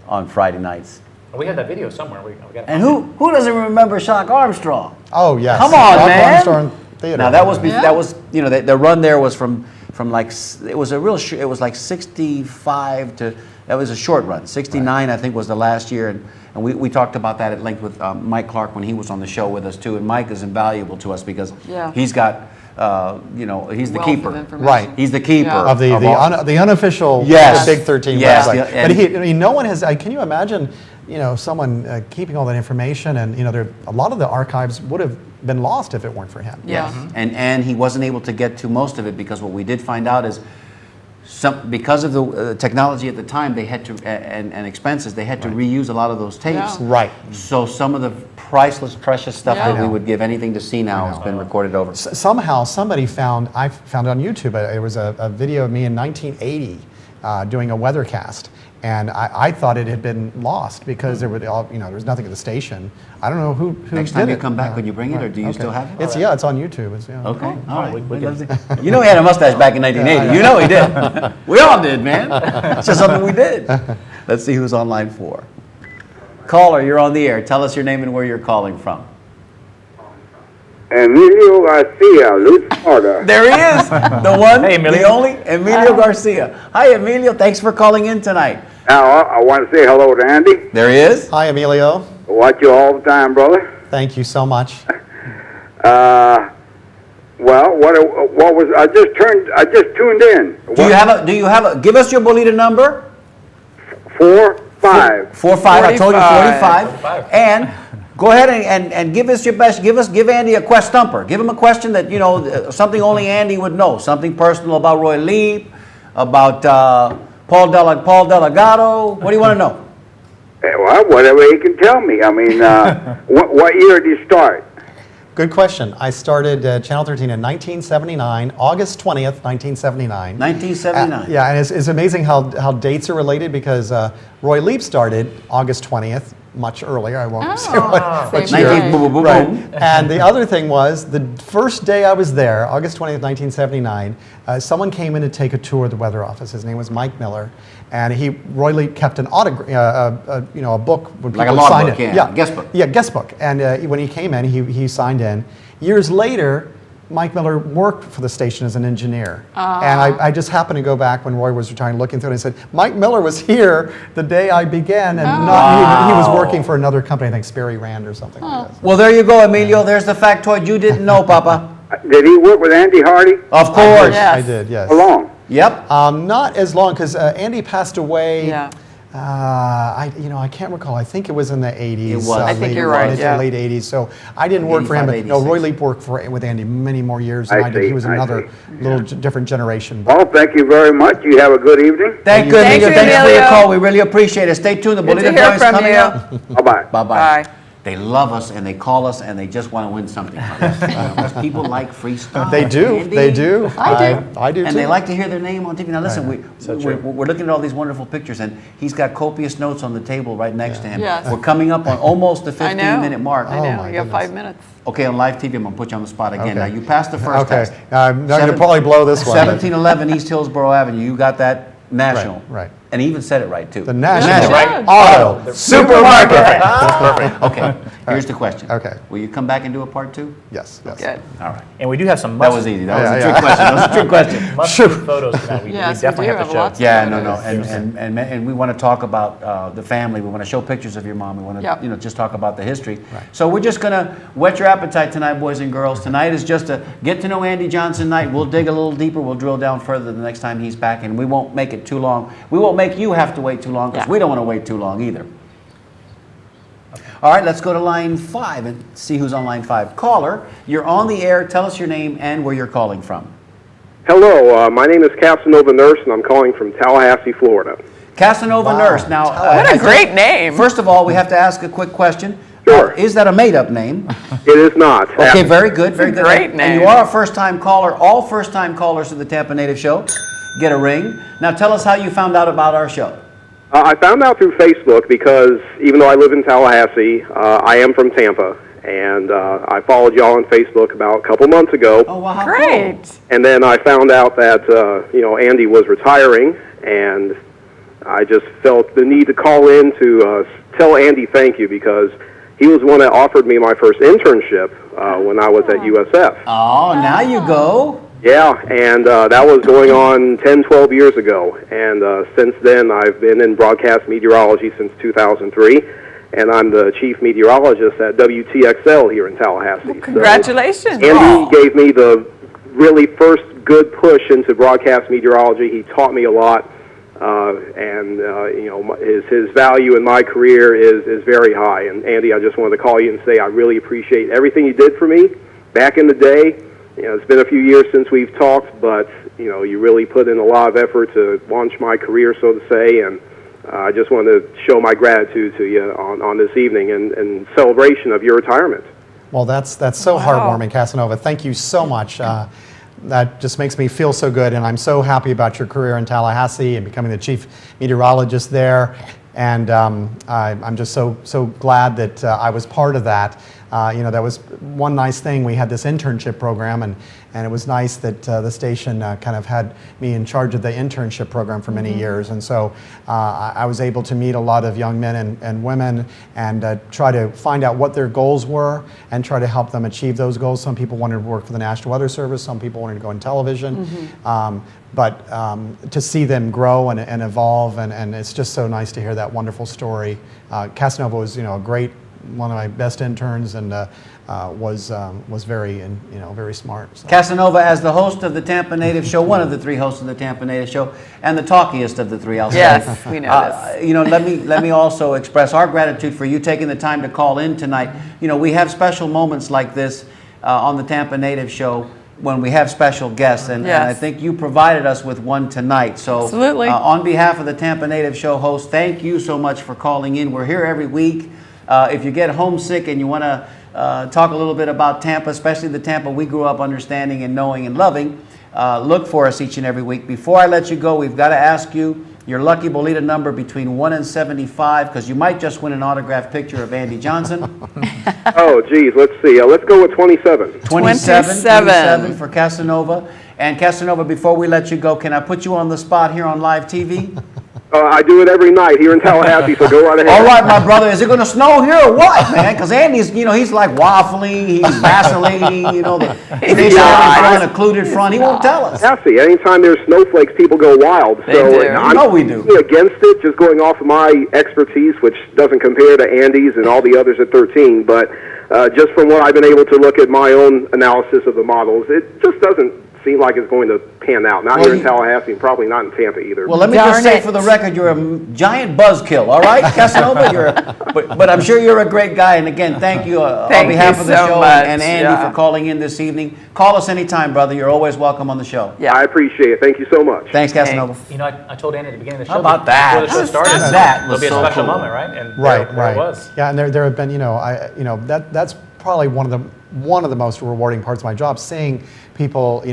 on Friday nights. We have that video somewhere. We got And who doesn't remember Shock Armstrong? Oh yes. Come on, Rock man. Armstrong Theater. Now that was Yeah. the run there was from like it was it was like 65 to that was a short run. 69 I think was the last year, and we talked about that at length with Mike Clark when he was on the show with us too. And Mike is invaluable to us because Yeah. he's got he's the Wealth keeper. of information. Right. He's the keeper Yeah. of the unofficial Yes. Big 13 Yes. website. Yeah, and But no one has. Can you imagine? Someone keeping all that information, and a lot of the archives would have been lost if it weren't for him. Yeah. And he wasn't able to get to most of it because what we did find out is because of the technology at the time, they had to and expenses, they had to reuse a lot of those tapes. Yeah. Right. So some of the priceless, precious stuff Yeah. that we would give anything to see now has been recorded over. Somehow somebody I found it on YouTube, it was a video of me in 1980 doing a weathercast. And I thought it had been lost because there was nothing at the station. I don't know who Next did time you it. come back, Yeah. could you bring it, or do you Okay. still have it? It's on YouTube. Okay, all right. we can- You know he had a mustache back in 1980. You know he did. We all did, man. It's just something we did. Let's see who's on line 4. Caller, you're on the air. Tell us your name and where you're calling from. Emilio Garcia, Lutz, Florida. There he is, the one, Hey, Emilio. the only, Emilio Garcia. Hi, Emilio. Thanks for calling in tonight. Now, I want to say hello to Andy. There he is. Hi, Emilio. Watch you all the time, brother. Thank you so much. Well, what was I just tuned in. Do you have a give us your bolita number? 45. 45. I told you 45. 45. And go ahead and give us your best. Give Andy a quest stumper. Give him a question that something only Andy would know. Something personal about Roy Leap, about Paul Delgado. What do you want to know? Well, whatever he can tell me. I mean, what year did you start? Good question. I started Channel 13 in 1979, August 20th, 1979. 1979. Yeah, and it's amazing how dates are related because Roy Leap started August 20th, much earlier. I won't say what same year. day. Boom, boom, boom, Right. boom. And the other thing was, the first day I was there, August 20th, 1979, someone came in to take a tour of the weather office. His name was Mike Miller. And Roy Leap kept an autograph, a book. When Like a people signed logbook, it. yeah, guest book. Yeah, guest book. And when he came in, he signed in. Years later, Mike Miller worked for the station as an engineer. And I just happened to go back when Roy was retiring, looking through it, and I said, Mike Miller was here the day I began, and he was working for another company, I think Sperry Rand or something like that. Well, there you go, Emilio. There's the factoid you didn't know, Papa. Did he work with Andy Hardy? Of course. Yes. I did, yes. How long? Yep. Not as long, because Andy passed away. Yeah. I can't recall. I think it was in the 80s. It was. I think you're right, Mid to yeah. late 80s. So I didn't work for him. 85, But no, Roy 86. Leap worked with Andy many more years than I I did. see, He was I another see. little different generation. But Well, thank you very much. You have a good evening. Thank you, Thank Emilio. you, Thanks for your Emilio. call. We really appreciate it. Stay tuned. The Good to Bolita hear Boys from coming you. up. Bye-bye. Bye-bye. Bye. They love us and they call us and they just want to win something from us. Because people like freestyle. they do. Andy. They do. I do. I do too. And they like to hear their name on TV. Now listen, we're looking at all these wonderful pictures, and he's got copious notes on the table right next to him. Yes. We're coming up on almost the I know. 15-minute mark. I know. my You have goodness. 5 minutes. Okay, on live TV, I'm going to put you on the spot again. Okay. Now, you passed the first Okay. test. I'm not going to probably blow this one. 1711 East Hillsborough Avenue. You got that national. Right. And he even said it right, too. The National Right. Auto Supermarket. Okay, here's the question. Okay. Will you come back and do a part 2? Yes. Good. All right. And we do have some That was easy. That was a Yeah, trick question. That was a trick question. must-see photos for that. We Yes, we definitely do have have to show. lots. Yeah, no. And we want to talk about the family. We want to show pictures of your mom. We want to, Yep. just talk about the history. So we're just going to whet your appetite tonight, boys and girls. Tonight is just a get to know Andy Johnson night. We'll dig a little deeper. We'll drill down further the next time he's back, and we won't make it too long. We won't make you have to wait too long because Yeah. we don't want to wait too long either. All right, let's go to line 5 and see who's on line 5. Caller, you're on the air. Tell us your name and where you're calling from. Hello, my name is Casanova Nurse, and I'm calling from Tallahassee, Florida. Casanova Wow. Nurse. Now, What a great name. First of all, we have to ask a quick question. Sure. Is that a made-up name? It is not. Okay, very good, very It's a good. great And name. you are a first-time caller. All first-time callers to the Tampa Native Show get a ring. Now, tell us how you found out about our show. I found out through Facebook because even though I live in Tallahassee, I am from Tampa, and I followed y'all on Facebook about a couple months ago. Oh, wow, how Great. And then I found out that Andy was retiring, and I just felt the need to call in to tell Andy thank you because he was the one that offered me my first internship when I was at USF. Oh, now you go. Yeah, and that was going on 10, 12 years ago. And since then, I've been in broadcast meteorology since 2003, and I'm the chief meteorologist at WTXL here in Tallahassee. Well, congratulations. So, Andy Wow. gave me the really first good push into broadcast meteorology. He taught me a lot, his value in my career is very high. And Andy, I just wanted to call you and say I really appreciate everything you did for me back in the day. It's been a few years since we've talked, but you really put in a lot of effort to launch my career, so to say, and I just want to show my gratitude to you on this evening in celebration of your retirement. Well, that's so heartwarming, Casanova. Thank you so much. That just makes me feel so good, and I'm so happy about your career in Tallahassee and becoming the chief meteorologist there. And I'm just so glad that I was part of that. That was one nice thing. We had this internship program, and it was nice that the station kind of had me in charge of the internship program for many years. And so I was able to meet a lot of young men and women and try to find out what their goals were and try to help them achieve those goals. Some people wanted to work for the National Weather Service. Some people wanted to go in television. But to see them grow and evolve, and it's just so nice to hear that wonderful story. Casanova was, a great one of my best interns, and was very very smart. So. Casanova, as the host of the Tampa Native Show, one of the three hosts of the Tampa Native Show, and the talkiest of the three, I'll say. Yes, we know this. Let me also express our gratitude for you taking the time to call in tonight. We have special moments like this on the Tampa Native Show when we have special guests, and I think you provided us with one tonight. So, absolutely. On behalf of the Tampa Native Show host, thank you so much for calling in. We're here every week. If you get homesick and you want to talk a little bit about Tampa, especially the Tampa we grew up understanding and knowing and loving, look for us each and every week. Before I let you go, we've got to ask you your lucky bolita number between 1 and 75, because you might just win an autographed picture of Andy Johnson. Oh, geez, let's see. Let's go with 27. 27 for Casanova. And Casanova, before we let you go, can I put you on the spot here on live TV? I do it every night here in Tallahassee, so go right ahead. All right, my brother. Is it going to snow here or what, man? Because Andy's, he's like waffling, he's vacillating, the stationary front, occluded front. He won't tell us. Yeah, see, anytime there's snowflakes, people go wild. They do. We do. Against it, just going off of my expertise, which doesn't compare to Andy's and all the others at 13, but just from what I've been able to look at my own analysis of the models, it just doesn't seem like it's going to pan out. Not here in Tallahassee, and probably not in Tampa either. Well, let me just say for the record, you're a giant buzzkill, all right, Casanova? But I'm sure you're a great guy. And again, thank you on behalf of the show and Andy for calling in this evening. Call us anytime, brother. You're always welcome on the show. Yeah. I appreciate it. Thank you so much. Thanks, Casanova. I told Andy at the beginning of the show. How about that? Before the show started, That was there'll be a so special cool. moment, right? And Right. there it was. Yeah, and there have been, that's probably one of the most rewarding parts of my job, seeing people,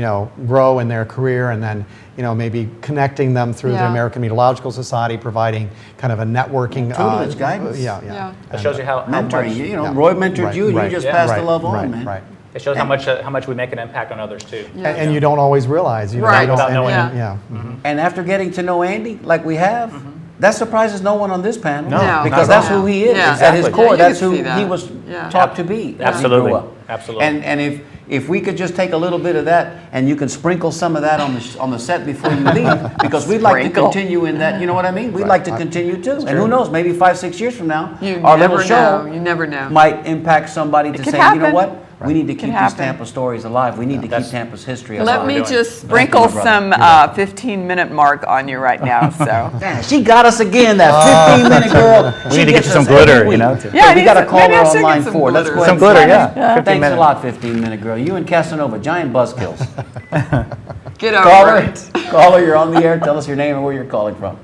grow in their career, and then, maybe connecting them through the American Meteorological Society, providing kind of a networking tutelage, guidance. Yeah. It shows you how mentoring. much Roy mentored you, and you just passed the love on, man. Right. it shows how much we make an impact on others too. And you don't always realize, Right. you don't, Without knowing. And after getting to know Andy like we have, that surprises no one on this panel. No. Because Not at that's all. who he is. Yeah. At his Exactly. core, Yeah, you that's can who see that. he was Yeah. taught to be. Absolutely. As he grew up. Absolutely. And if we could just take a little bit of that, and you can sprinkle some of that on the set before you leave, because we'd like to Sprinkle. continue in that. You know what I mean? We'd like to continue too. And who knows? Maybe 5-6 years from now, You our never little show know. You never know. might impact somebody to could say, you know happen. what? We need to keep these happen. Tampa stories alive. We need to keep Tampa's history alive. Let me doing. just Thank sprinkle you, my some brother. 15-minute mark on you right now. So Yeah, she got us again, that 15-minute girl. We need to get you some glitter, you know. Yeah, I we need got to some- call maybe her I should on get line some 4. Let's glitter. go ahead. Some and glitter, sign yeah. it. 15 Thanks a minutes. lot, 15-minute girl. You and Casanova, giant buzzkills. get over Caller, it. caller, you're on the air. Tell us your name and where you're calling from.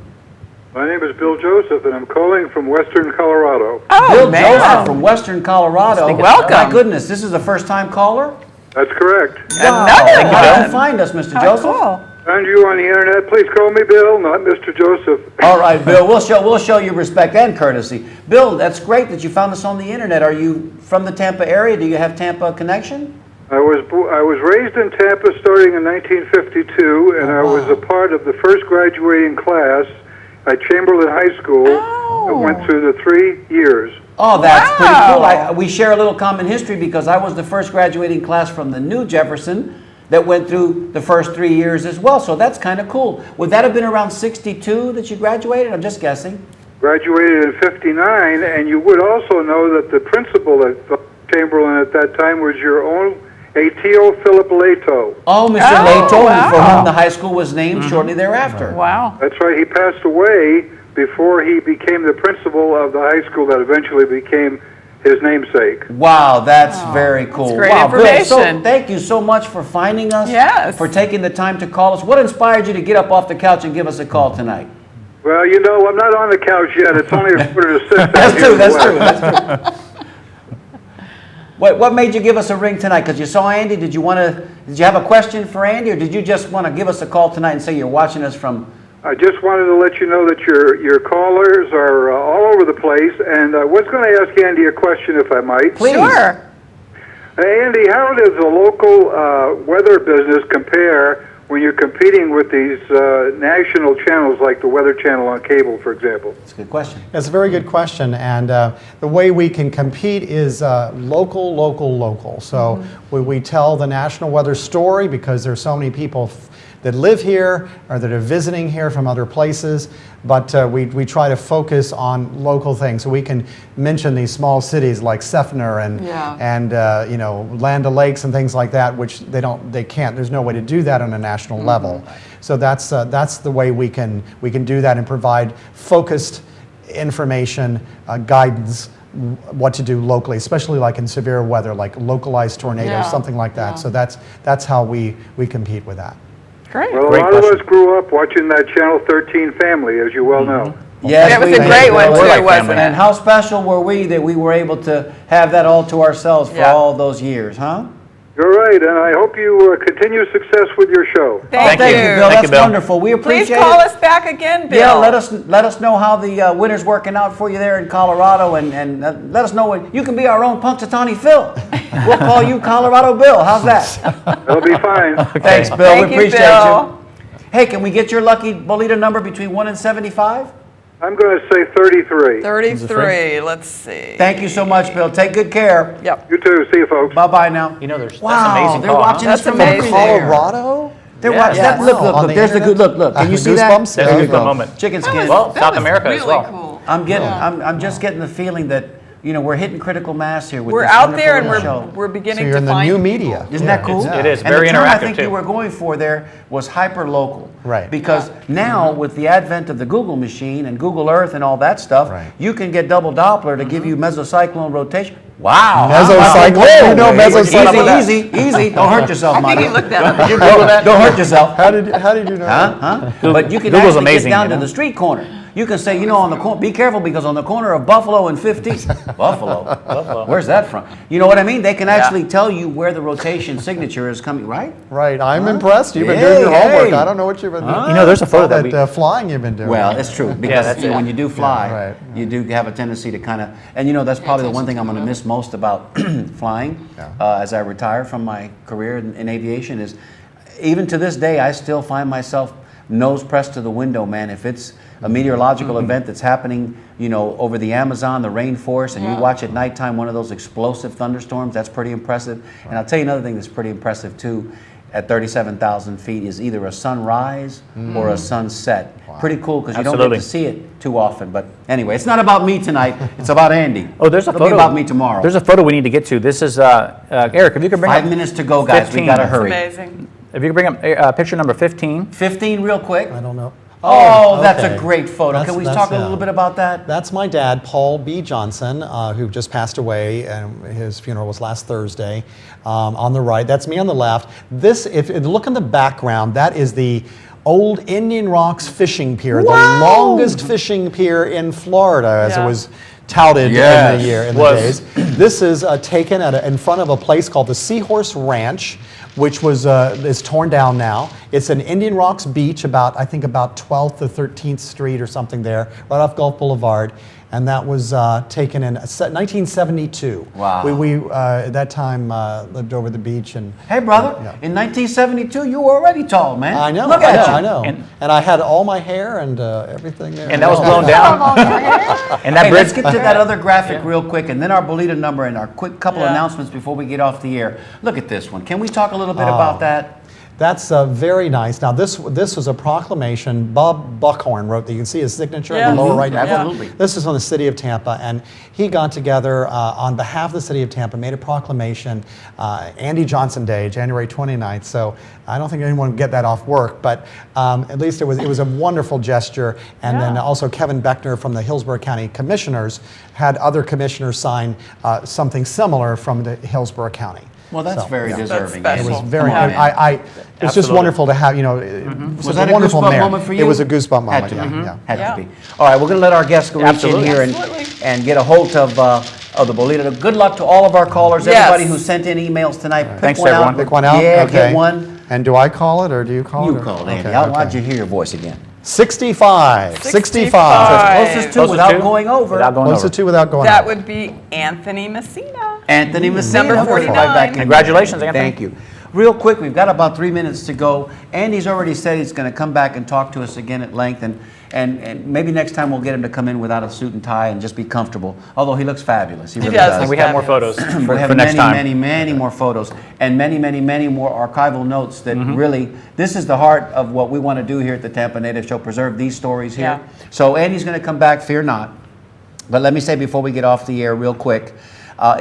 My name is Bill Joseph, and I'm calling from Western Colorado. Oh, Bill man. Joseph from Western Colorado. Welcome. My goodness, this is a first-time caller? That's correct. Another How did you one. find us, Mr. How Joseph? cool. Found you on the internet. Please call me Bill, not Mr. Joseph. All right, Bill, we'll show you respect and courtesy. Bill, that's great that you found us on the internet. Are you from the Tampa area? Do you have Tampa connection? I was raised in Tampa starting in 1952, and I was a part of the first graduating class at Chamberlain High School that went through the 3 years. Oh, that's pretty cool. Wow. We share a little common history because I was the first graduating class from the new Jefferson that went through the first 3 years as well. So that's kind of cool. Would that have been around 62 that you graduated? I'm just guessing. Graduated in 59, and you would also know that the principal at Chamberlain at that time was your own A.T.O. Philip Leto. Oh, Mr. Oh, Leto, wow. for whom the high school was named shortly thereafter. Wow. That's right. He passed away before he became the principal of the high school that eventually became his namesake. Wow, that's very cool. that's great wow, Bill, so information. thank you so much for finding us. Yes. For taking the time to call us. What inspired you to get up off the couch and give us a call tonight? Well, you know, I'm not on the couch yet. It's only a quarter to 6. That's true. That's true. What made you give us a ring tonight? Because you saw Andy. Did you have a question for Andy, or did you just want to give us a call tonight and say you're watching us from? I just wanted to let you know that your callers are all over the place, and I was going to ask Andy a question, if I might. Please. Sure. Hey, Andy, how does the local weather business compare when you're competing with these national channels like the Weather Channel on cable, for example? That's a good question. It's a very good question, and the way we can compete is local. So we tell the national weather story because there's so many people that live here or that are visiting here from other places. But we try to focus on local things. So we can mention these small cities like Seffner and Land O'Lakes and things like that, which they can't. There's no way to do that on a national level. So that's the way we can do that and provide focused information, guidance, what to do locally, especially like in severe weather, like localized tornadoes, something like that. So that's how we compete with that. Great. Well, a lot of us grew up watching that Channel 13 family, as you well know. Yes, It was we a great did. one We're too, wasn't And it? how special were we that we were able to have that all to ourselves for all those years, huh? You're right, and I hope you continue success with your show. Thank you. Bill. Thank That's you, Bill. wonderful. We appreciate Please call it. us back again, Bill. Yeah, let us know how the winter's working out for you there in Colorado, and let us know what you can be our own Punxsutawney Phil. We'll call you Colorado Bill. How's that? That'll be fine. Thanks, Bill. Thank we you, appreciate Bill. you. Hey, can we get your lucky Bolita number between 1 and 75? I'm going to say 33. 33. Let's see. Thank you so much, Bill. Take good care. Yep. You too. See you, folks. Bye-bye now. You know, that's Wow, amazing. they're call, huh? watching That's us from amazing. everywhere. Colorado? They're Yeah. watching. Yeah. That, look, Wow, on the there's the good. internet? Look. Can you see that? Goosebumps? That's a There you good go. moment. Chicken That skin. was- Well, that South was America as really well. Cool. I'm getting. I'm just getting the feeling that we're hitting critical mass here with We're this out wonderful there and little show. we're So beginning you're to in the find new people. media. Isn't that cool? It is And very the term I interactive, think too. you were going for there was hyper-local. Right. Because now with the advent of the Google machine and Google Earth and all that stuff, Right. you can get double Doppler to give you mesocyclone rotation. Wow. Mesocyclone? You know mesocyclone. Easy. Don't hurt yourself, I think Monty. he looked that up. Did you Google that? Don't hurt yourself. How did you know? Huh? But you can Google's actually amazing, get down you to know? the street corner. You can say, on the corner, be careful because on the corner of Buffalo and 15th, Buffalo, where's that from? You know what I mean? They can actually tell you where the rotation signature is coming, right? Right. I'm impressed. You've been Hey, doing your homework. hey. I don't know what you've been doing. You know, there's a photo All that we... flying you've been doing. Well, it's true because that's when you do fly, Yeah, right. you do have a tendency to kind of, and that's probably the one thing I'm going to miss most about flying as I retire from my career in aviation is, even to this day, I still find myself nose pressed to the window, man. If it's a meteorological event that's happening, over the Amazon, the rainforest, and you watch at nighttime one of those explosive thunderstorms, that's pretty impressive. And I'll tell you another thing that's pretty impressive too, at 37,000 feet, is either a sunrise or a sunset. Pretty cool because you don't get Absolutely. to see it too often. But anyway, it's not about me tonight. It's about Andy. Oh, there's a It'll photo. be about me tomorrow. There's a photo we need to get to. This is, Eric, if you could bring 5 up minutes to go, guys. 15. We got to That's hurry. amazing. If you could bring up picture number 15. 15 real quick. I don't know. Oh, that's okay. a great photo. Can we talk a little bit about that? That's my dad, Paul B. Johnson, who just passed away, and his funeral was last Thursday. On the right, that's me on the left. This, if you look in the background, that is the old Indian Rocks fishing pier, the longest fishing pier in Florida, as it was touted in the days. This is taken in front of a place called the Seahorse Ranch, which is torn down now. It's in Indian Rocks Beach, about 12th to 13th Street or something there, right off Gulf Boulevard. And that was taken in 1972. Wow. We at that time lived over the beach. And Hey, brother, in 1972, you were already tall, man. I know, Look at you. I know. And I had all my hair and everything there. And that was blown down. And that Hey, bridge... let's get to that other graphic real quick, and then our Bolita number and our quick couple announcements before we get off the air. Look at this one. Can we talk a little bit about that? That's very nice. Now, this was a proclamation. Bob Buckhorn wrote that. You can see his signature in the lower right. Absolutely. This is from the city of Tampa, and he got together on behalf of the city of Tampa, made a proclamation, Andy Johnson Day, January 29th. So I don't think anyone would get that off work, but at least it was a wonderful gesture. And then also Kevin Beckner from the Hillsborough County Commissioners had other commissioners sign something similar from the Hillsborough County. Well, that's very deserving. That's It special. was very. Come on, man. It's just wonderful to have. Was Was that a a wonderful goosebump mayor. moment for you? It was a goosebump moment. Had to be. Yeah. Had to be. All right, we're going to let our guests go reach in here and get a hold of the Bolita. Good luck to all of our callers, everybody who sent in emails tonight. Pick Thanks, one everyone. out. Pick one out. Yeah, Okay. get one. And do I call it or do you call it? You or- called, Andy. Okay, I'd okay. like to hear your voice again. 65. 65. Closest to Closest without to? going over. Without going Close over. to two without going That out. would be Anthony Messina. Anthony Messina. Number We'll be 49. right back in. Congratulations, Anthony. Thank you. Real quick, we've got about 3 minutes to go. Andy's already said he's going to come back and talk to us again at length. And maybe next time we'll get him to come in without a suit and tie and just be comfortable. Although he looks fabulous. He really does. And we have more photos we for have next time. many more photos and many more archival notes that really, this is the heart of what we want to do here at the Tampa Native Show, preserve these stories here. Yeah. So Andy's going to come back, fear not. But let me say before we get off the air real quick,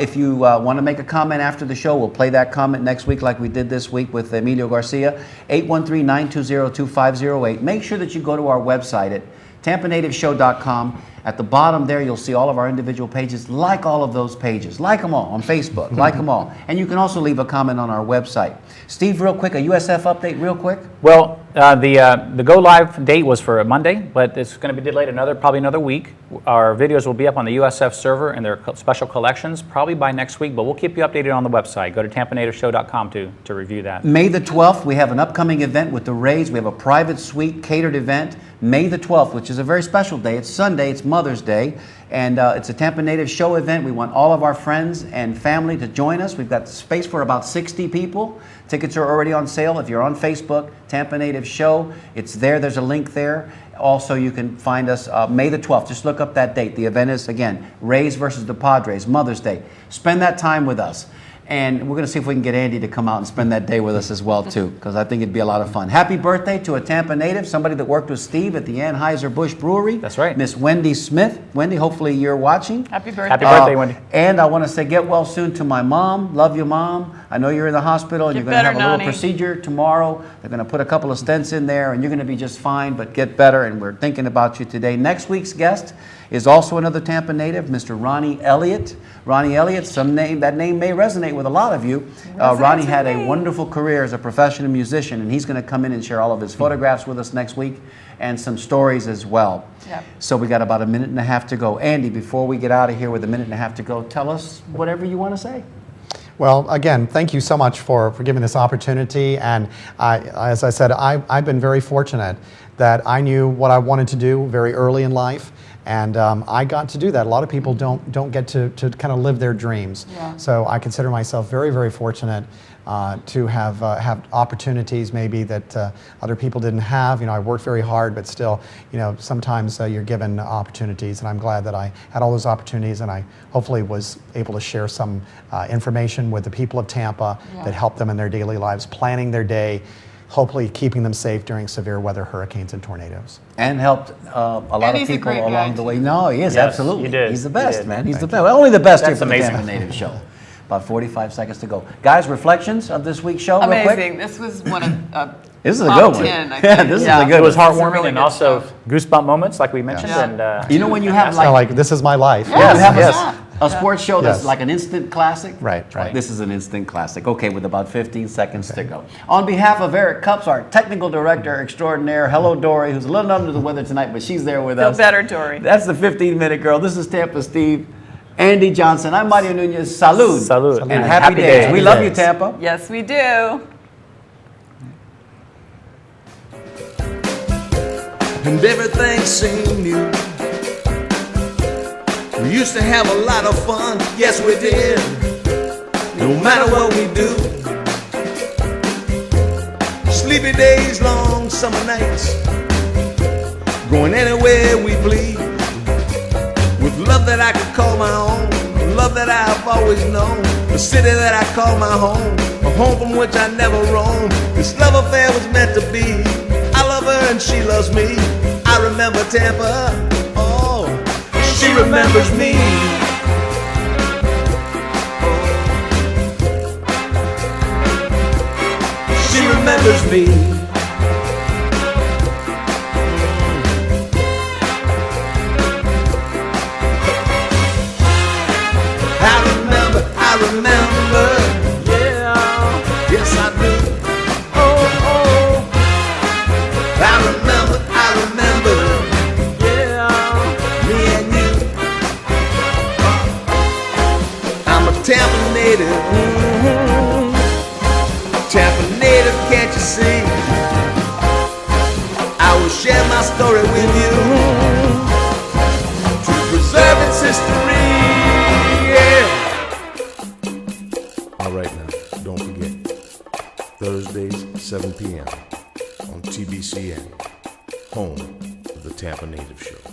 if you want to make a comment after the show, we'll play that comment next week like we did this week with Emilio Garcia, 813-920-2508. Make sure that you go to our website at tampanativeshow.com. At the bottom there, you'll see all of our individual pages. Like all of those pages. Like them all on Facebook. Like them all. And you can also leave a comment on our website. Steve, real quick, a USF update real quick. Well, the go live date was for Monday, but it's going to be delayed probably another week. Our videos will be up on the USF server and their special collections probably by next week, but we'll keep you updated on the website. Go to tampanativeshow.com to review that. May the 12th, we have an upcoming event with the Rays. We have a private suite catered event. May the 12th, which is a very special day. It's Sunday, it's Mother's Day, and it's a Tampa Native Show event. We want all of our friends and family to join us. We've got space for about 60 people. Tickets are already on sale. If you're on Facebook, Tampa Native Show, it's there. There's a link there. Also, you can find us May the 12th. Just look up that date. The event is, again, Rays versus the Padres, Mother's Day. Spend that time with us. And we're going to see if we can get Andy to come out and spend that day with us as well, too, because I think it'd be a lot of fun. Happy birthday to a Tampa native, somebody that worked with Steve at the Anheuser-Busch Brewery. That's right. Miss Wendy Smith. Wendy, hopefully you're watching. Happy birthday. Happy birthday, Wendy. And I want to say get well soon to my mom. Love you, Mom. I know you're in the hospital and Get you're going to have better, a little Nani. procedure tomorrow. They're going to put a couple of stents in there and you're going to be just fine, but get better. And we're thinking about you today. Next week's guest is also another Tampa native, Mr. Ronnie Elliott. Ronnie Elliott, that name may resonate with a lot of you. Ronnie had a wonderful career as a professional musician, and he's going to come in and share all of his photographs with us next week and some stories as well. Yep. So we got about a minute and a half to go. Andy, before we get out of here with a minute and a half to go, tell us whatever you want to say. Well, again, thank you so much for giving this opportunity. And as I said, I've been very fortunate that I knew what I wanted to do very early in life. And I got to do that. A lot of people don't get to kind of live their dreams. Yeah. So I consider myself very, very fortunate to have opportunities maybe that other people didn't have. You know, I worked very hard, but still, you know, sometimes you're given opportunities. And I'm glad that I had all those opportunities, and I hopefully was able to share some information with the people of Tampa that helped them in their daily lives, planning their day, hopefully keeping them safe during severe weather, hurricanes, and tornadoes. And helped a lot And of he's a people great along guy, the way. too. No, he is, Yes, absolutely. you did. He's the You best, did. man. He's the Thank best. Well, only the best here That's for the amazing. Tampa Native Show. About 45 seconds to go. Guys, reflections of this week's show real quick? Amazing. This was one of This is a top good one. 10, I Yeah, think. this is Yeah. a good It was one. This is heartwarming really and good also stuff. goosebump moments, like we mentioned. Yeah. And You know when you have It's kind of like like, this is my life. you have yes. a sports show that's Yes. like an instant classic? Right. This is an instant classic. Okay, with about 15 seconds to go. On behalf of Eric Cups, our technical director extraordinaire, hello Dory, who's a little under the weather tonight, but she's there with Feel us. better, Dory. That's the 15-minute girl. This is Tampa Steve, Andy Johnson. I'm Mario Nunez. Salud. Salud. And And happy happy days. days. We love you, Tampa. Yes, we do. And everything seemed new. We used to have a lot of fun, yes we did. No matter what we do. Sleepy days, long summer nights. Going anywhere we please. With love that I could call my own. Love that I've always known. The city that I call my home. A home from which I never roam. This love affair was meant to be. I love her and she loves me. I remember Tampa. Oh, she remembers me. She remembers me. I remember, yeah, yes I do. Oh, I remember, yeah, me and you. I'm a Tampa native, Tampa native, can't you see? I will share my story with you to preserve its history. All right now, don't forget, Thursdays, 7 p.m. on TBCN, home of the the Tampa Native Show.